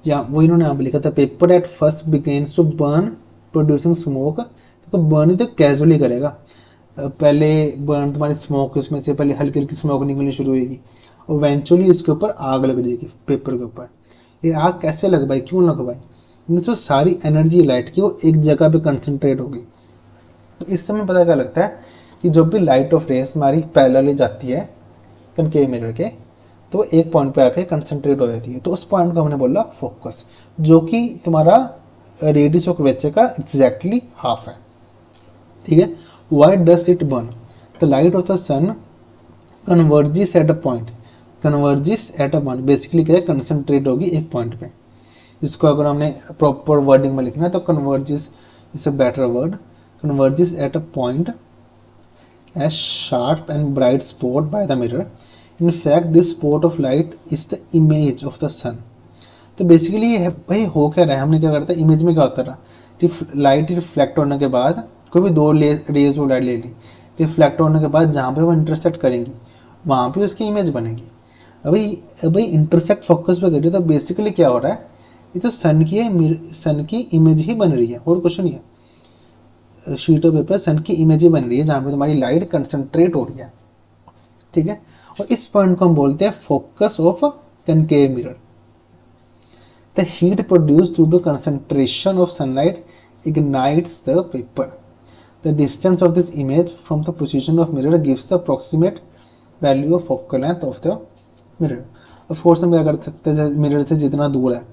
जहाँ वो इन्होंने यहाँ पे लिखा था, paper at first begins to burn producing smoke, तो बर्न ही तो कैजुअली करेगा, पहले बर्न तुम्हारी स्मोक, उसमें से पहले हल्की हल्की स्मोक निकलनी शुरू होगी, और इवेंचुअली उसके ऊपर आग लग जाएगी पेपर के ऊपर। ये आग कैसे लगवाई, क्यों लगवाई, क्योंकि जो सारी एनर्जी लाइट की वो एक जगह पे कंसंट्रेट होगी। तो इस समय पता क्या लगता है कि जब भी लाइट ऑफ रेस हमारी पैरेलली जाती है कनकेव मिरर के, तो वो एक पॉइंट पे आके कंसंट्रेट हो जाती है, तो उस पॉइंट को हमने बोला फोकस, जो कि तुम्हारा रेडियस ऑफ कर्वेचर का एग्जैक्टली हाफ है, ठीक है। Why does it burn? The light of the sun converges at a point, converges at a point basically क्या है, कंसंट्रेट होगी एक पॉइंट पे, जिसको अगर हमने प्रॉपर वर्डिंग में लिखना है तो converges is a better word, converges at a point as sharp and bright spot by the mirror. In fact, this spot of light is the image of the sun. तो basically भाई हो क्या रहा है, हमने क्या करता है, इमेज में क्या होता रहा, लाइट रिफ्लेक्ट होने के बाद कोई भी दो रेज ऑफ लाइट ले ली, रिफ्लेक्ट होने के बाद जहाँ पे वो इंटरसेक्ट करेंगी वहाँ पे उसकी इमेज बनेगी। अभी इंटरसेक्ट फोकस पे करिए तो बेसिकली क्या हो रहा है, ये तो सन की है, सन की इमेज ही बन रही है और कुछ नहीं है, शीट ऑफ पेपर सन की इमेज ही बन रही है जहाँ पे तुम्हारी लाइट कंसंट्रेट हो रही है, ठीक है। और इस पॉइंट को हम बोलते हैं focus of concave mirror. The heat produced due to concentration of sunlight ignites the paper. The distance of this image from the position of mirror gives the approximate value of focal length of the mirror. Of course हम क्या कर सकते हैं, mirror से जितना दूर है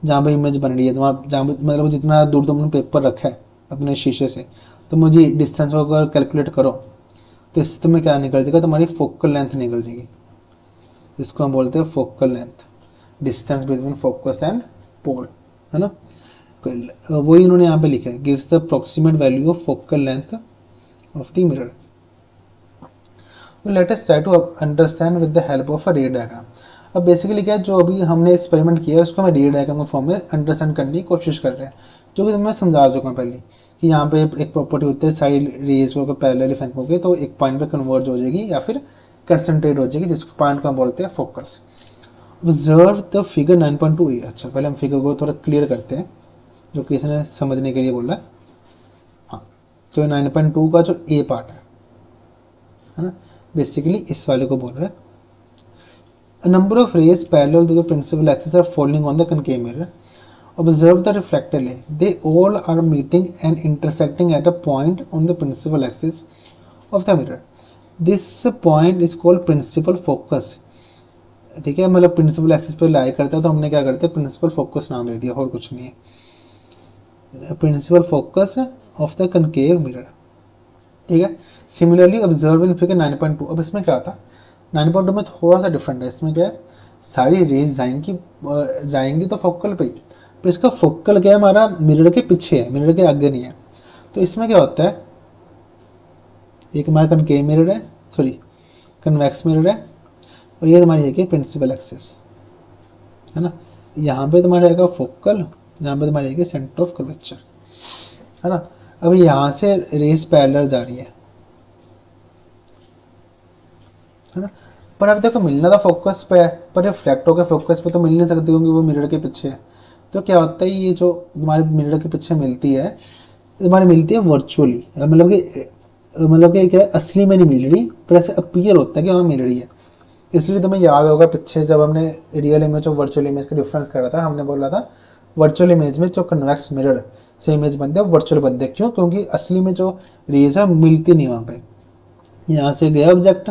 जहाँ पे इमेज बन रही है, तुम्हारा जहाँ मतलब जितना दूर तुमने पेपर रखा है अपने शीशे से, तो मुझे डिस्टेंस को अगर कैलकुलेट करो तो इससे तुम्हें क्या निकल जाएगा, तुम्हारी फोकल लेंथ निकल जाएगी, इसको हम बोलते हैं focal length, distance between focus and pole, है ना। वही इन्होंने यहाँ पे लिखा है, gives the approximate value of focal length of the mirror. Let us try to understand with the help of a ray diagram. अब बेसिकली क्या है, जो अभी हमने एक्सपेरिमेंट किया है उसको हम रे डायग्राम के फॉर्म में अंडरस्टैंड करने की कोशिश कर रहे हैं, जो कि मैं समझा चुका हूँ पहले कि यहाँ पे एक प्रॉपर्टी होती है, साइड रेज को पैरेलली फेंकोगे तो एक पॉइंट पे कन्वर्ज हो जाएगी या फिर कंसंट्रेट हो जाएगी, जिसको पॉइंट को हम बोलते हैं फोकस। ऑब्जर्व द फिगर 9.2 ए। अच्छा पहले हम फिगर को थोड़ा क्लियर करते हैं, जो किसी ने समझने के लिए बोला। हाँ तो 9.2 का जो ए पार्ट है ना, बेसिकली इस वाले को बोल रहा है। A number of rays parallel to the principal axis are falling on the concave mirror. Observe the reflector ray. They all are meeting and intersecting at a point on the principal axis of the mirror. This point is called principal focus. ठीक है, मतलब principal axis पे lie करता है तो हमने क्या करते हैं, प्रिंसिपल फोकस नाम दे दिया और कुछ नहीं है, principal focus of the concave mirror, ठीक है। Similarly observe in figure 9.2। अब इसमें क्या था, 9.2 में थोड़ा सा डिफरेंट है, इसमें क्या है, सारी रेज जाएंगी तो फोकल पे ही, पर इसका फोकल क्या है, हमारा मिरर के पीछे है, मिरर के आगे नहीं है। तो इसमें क्या होता है, एक हमारा कनकेव मिरर है, सॉरी कन्वेक्स मिरर है, और ये तुम्हारी है कि प्रिंसिपल एक्सिस है ना, यहाँ पे तुम्हारा रहेगा फोकल, यहाँ पे तुम्हारी है सेंटर ऑफ कर्वेचर, है ना। अब यहाँ से रेज पैरेलल जा रही है ना, पर अब देखो मिलना तो फोकस पे है, पर रिफ्लेक्ट होकर फोकस पे तो मिल नहीं सकती क्योंकि वो मिरर के पीछे है। तो क्या होता है, ये जो तुम्हारे मिरर के पीछे मिलती है, तुम्हारी मिलती है वर्चुअली, मतलब कि क्या असली में नहीं मिल रही, पर ऐसे अपीयर होता है कि वहाँ मिल रही है। इसलिए तुम्हें याद होगा पीछे जब हमने रियल इमेज और वर्चुअल इमेज का डिफरेंस करा था, हमने बोला था वर्चुअल इमेज में जो कन्वेक्स मिरर से इमेज बनते हैं वर्चुअल बनते हैं, क्यों, क्योंकि असली में जो रेज है मिलती नहीं वहाँ पे। यहाँ से गया ऑब्जेक्ट,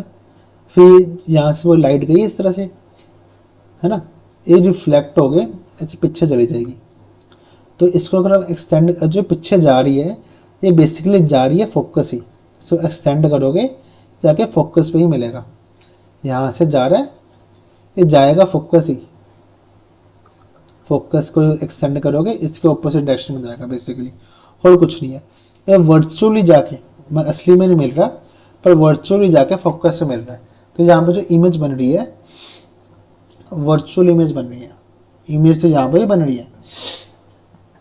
फिर यहाँ से वो लाइट गई इस तरह से, है ना, ये रिफ्लेक्ट हो गए ऐसे पीछे चली जाएगी। तो इसको अगर आप एक्सटेंड, जो पीछे जा रही है ये बेसिकली जा रही है फोकस ही, इसको एक्सटेंड करोगे जाके फोकस पे ही मिलेगा, यहाँ से जा रहा है ये जाएगा फोकस ही, फोकस को एक्सटेंड करोगे इसके ऑपोजिट डायरेक्शन में जाएगा बेसिकली, और कुछ नहीं है। ये वर्चुअली जाके, असली में नहीं मिल रहा पर वर्चुअली जाके फोकस से मिल रहा है। तो यहाँ पे जो इमेज बन रही है वर्चुअल इमेज बन रही है, इमेज तो यहाँ पे ही बन रही है,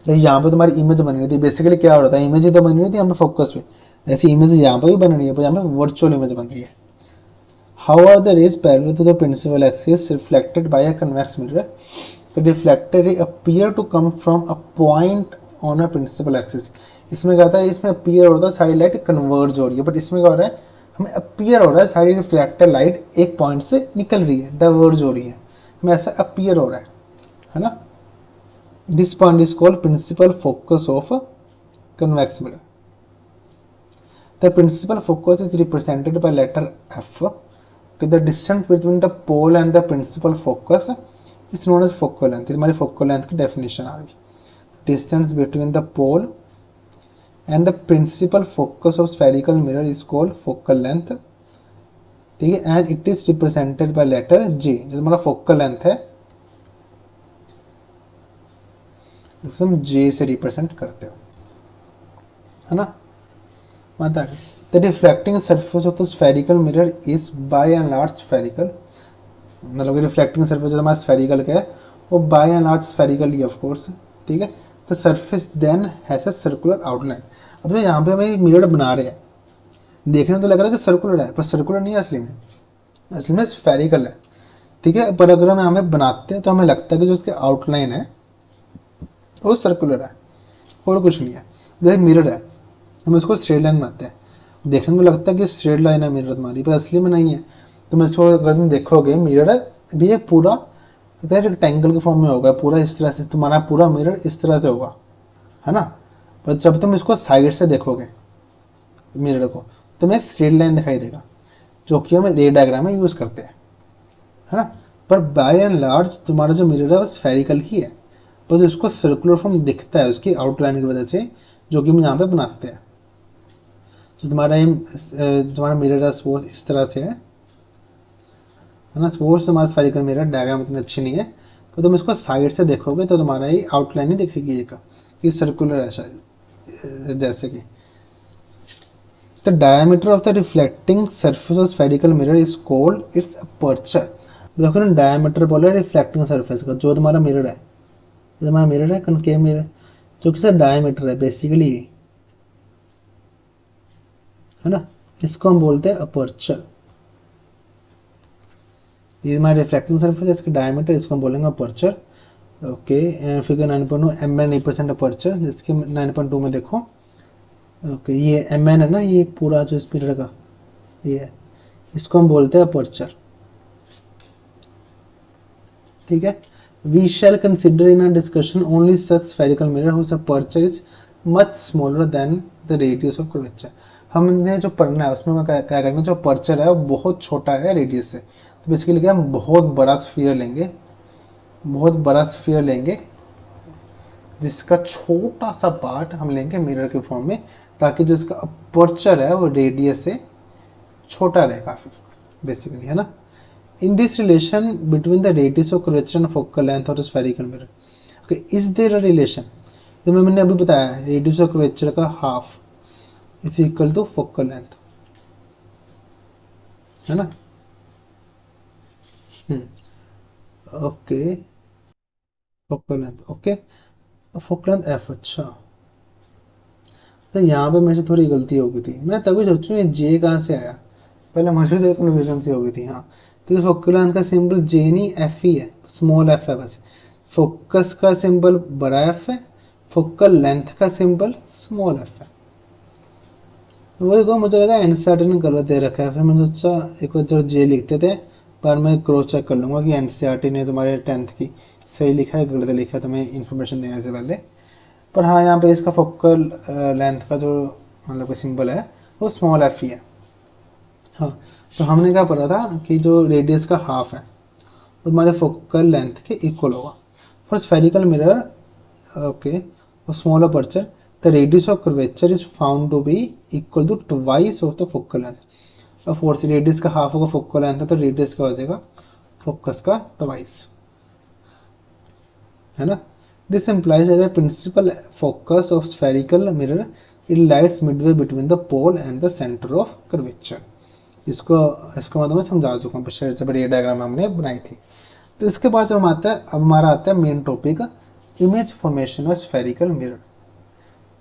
तो यहाँ पे तुम्हारी इमेज बन रही थी, बेसिकली क्या हो रहा था, इमेज ही तो बन रही थी यहाँ पे फोकस पे, ऐसी इमेज यहाँ पे भी बन रही है पर यहाँ पे वर्चुअल इमेज बन रही है। How are the rays parallel to the principal axis reflected by a convex mirror? The reflected ray appear to come from a point on a principal axis. इसमें क्या होता है, इसमें अपीयर होता है सारी लाइट कन्वर्ज हो रही है, बट इसमें क्या हो रहा है, हमें अपीयर हो रहा है सारी रिफ्लेक्टेड लाइट एक पॉइंट से निकल रही है, डाइवर्ज हो रही है, हमें ऐसा अपीयर हो रहा है ना। This point is called principal focus of convex mirror. The principal focus is represented by letter F. The distance between the pole and the principal focus is known as focal length. हमारी focal length की definition आ गई। Distance between the pole and the principal focus of spherical mirror is called focal length. ठीक है, and it is represented by letter J. जो हमारा focal length है हम जे से रिप्रेजेंट करते हो, है ना। माता the reflecting surface of the spherical mirror is by and large spherical. मतलब रिफ्लेक्टिंग सरफेस हमारा स्फेरिकल का है वो बाय एंड लार्ज स्फेरिकल ही ऑफ कोर्स। ठीक है, the surface then has a circular outline. अब जो यहाँ पे हमें मिरर बना रहे हैं, देखने में तो लग रहा है कि सर्कुलर है, पर सर्कुलर नहीं है असली में स्फेरिकल है। ठीक है, पर अगर हम यहाँ पे बनाते हैं तो हमें लगता है कि जो उसके आउटलाइन है वो सर्कुलर है और कुछ नहीं है। जैसे मिरर है, हम इसको स्ट्रेट लाइन बनाते हैं, देखने में लगता है कि स्ट्रेट लाइन है मिरर तुम्हारी, पर असली में नहीं है। तुम इसको अगर तुम देखोगे मिरर भी एक पूरा रेक्टेंगल के फॉर्म में होगा, पूरा इस तरह से तुम्हारा पूरा मिरर इस तरह से होगा, है ना। पर जब तुम इसको साइड से देखोगे मिरर को, तुम्हें एक स्ट्रेट लाइन दिखाई देगा, जो कि हम रे डायग्राम में यूज करते हैं, है ना। पर बाय एंड लार्ज तुम्हारा जो मिरर है वो स्फेरिकल ही है, बस उसको सर्कुलर फॉर्म दिखता है उसकी आउटलाइन की वजह से, जो कि हम यहाँ पे बनाते हैं। तो तुम्हारा मिरर है वो इस तरह से है ना। सपोज तुम्हारा स्फेरिकल मिरर डायग्राम इतनी अच्छी नहीं है, तो तुम इसको साइड से देखोगे तो तुम्हारा ये आउटलाइन ही दिखेगी एक, ये सर्कुलर है शायद, जैसे कि the diameter of the reflecting surface of spherical mirror is called its aperture. देखो ना, डायमीटर बोला रिफ्लेक्टिंग सरफेस का, जो तुम्हारा मिरर है, तुम्हारा मिरर है कनकेव मिरर, जो कि सर डायमीटर है बेसिकली, है ना, इसको हम बोलते हैं अपर्चर। ये हमारा रिफ्लेक्टिंग सरफेस है, इसका डायमीटर, इसको हम बोलेंगे aperture. Okay, figure 9.2 mn represent aperture, जिसके 9.2 में देखो। ओके, ये mn है ना, ये पूरा जो इस मिरर का ये है, इसको हम बोलते हैं अपर्चर। ठीक है, we shall consider in a discussion only such spherical mirror whose aperture is much smaller than the radius of curvature. हमने जो पढ़ना है उसमें क्या करेंगे, जो अपर्चर है वो बहुत छोटा है रेडियस से, तो बेसिकली क्या, हम बहुत बड़ा स्फीयर लेंगे, बहुत बड़ा स्फीयर लेंगे जिसका छोटा सा पार्ट हम लेंगे मिरर के फॉर्म में, ताकि जो इसका अपर्चर है वो रेडियस से छोटा रहे काफ़ी बेसिकली, है ना। In this relation between the radius of curvature and focal length और spherical mirror, okay, is there a relation. तो मैंने अभी बताया रेडियस ऑफ कर्वेचर का half is equal to focal length, है ना। Okay, focal length, okay, focal length F. अच्छा, तो यहाँ पे मेरे से थोड़ी गलती हो गई थी, मैं तभी सोचूं ये जे कहाँ से आया, पहले मुझे तो कन्फ्यूजन सी हो गई थी। हाँ, तो फोकल लेंथ का सिंबल जे नहीं एफ ही है, स्मॉल एफ है बस। फोकस का सिंबल बड़ा एफ है, फोकल लेंथ का सिंबल स्मॉल एफ है। वही को मुझे लगा एनसीईआरटी ने गलत दे रखा है, फिर मैंने सोचा एक बार जो जे लिखते थे, पर मैं क्रॉस चेक कर लूँगा कि एनसीईआरटी ने तुम्हारे 10th की सही लिखा है गलत लिखा है, तुम्हें इन्फॉर्मेशन देने से पहले। पर हाँ, यहाँ पे इसका फोकल लेंथ का जो मतलब का सिंबल है वो स्मॉल एफ ही है। हाँ, तो हमने क्या पढ़ा था कि जो रेडियस का हाफ है वो हमारे फोकल लेंथ के इक्वल होगा फॉर स्फेरिकल मिरर। ओके, और small aperture the radius of curvature is found to be equal to twice of the focal length. Of course radius का हाफ होगा फोकल लेंथ है, तो रेडियस का हो जाएगा फोकस का ट्वाइस, है ना। This implies the principal focus of spherical mirror it lights midway between the pole and the centre of curvature. इसको इसको मतलब मैं समझा चुका हूँ पिछले जब ये डायग्राम हमने बनाई थी। तो इसके बाद जब हम आता है, अब हमारा आता है main topic, image formation of spherical mirror.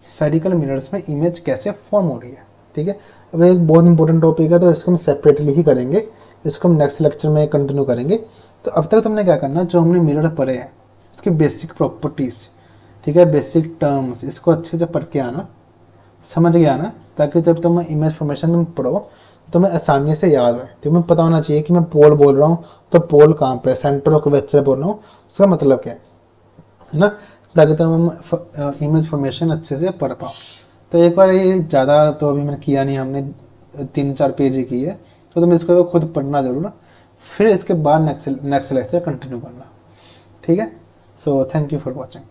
Spherical mirrors में इमेज कैसे फॉर्म हो रही है। ठीक है, अब एक बहुत इंपॉर्टेंट टॉपिक है, तो इसको हम सेपरेटली ही करेंगे, इसको हम नेक्स्ट लेक्चर में कंटिन्यू करेंगे। तो अब तक तुमने क्या करना, जो हमने मिरर पढ़े हैं उसकी बेसिक प्रॉपर्टीज़, ठीक है, बेसिक टर्म्स, इसको अच्छे से पढ़ के आना, समझ के आना, ताकि जब तुम इमेज फॉर्मेशन तुम पढ़ो तो तुम्हें आसानी से याद हो। तुम्हें पता होना चाहिए कि मैं पोल बोल रहा हूँ तो पोल कहाँ पे, सेंटर ऑफ कर्वेचर बोल रहा हूँ उसका मतलब क्या है ना, ताकि तुम इमेज फॉर्मेशन अच्छे से पढ़ पाओ। तो एक बार ये ज़्यादा तो अभी मैंने किया नहीं, हमने 3-4 पेज ही की है, तो तुम इसको खुद पढ़ना जरूर, फिर इसके बाद नेक्स्ट लेक्चर कंटिन्यू करना। ठीक है, so thank you for watching.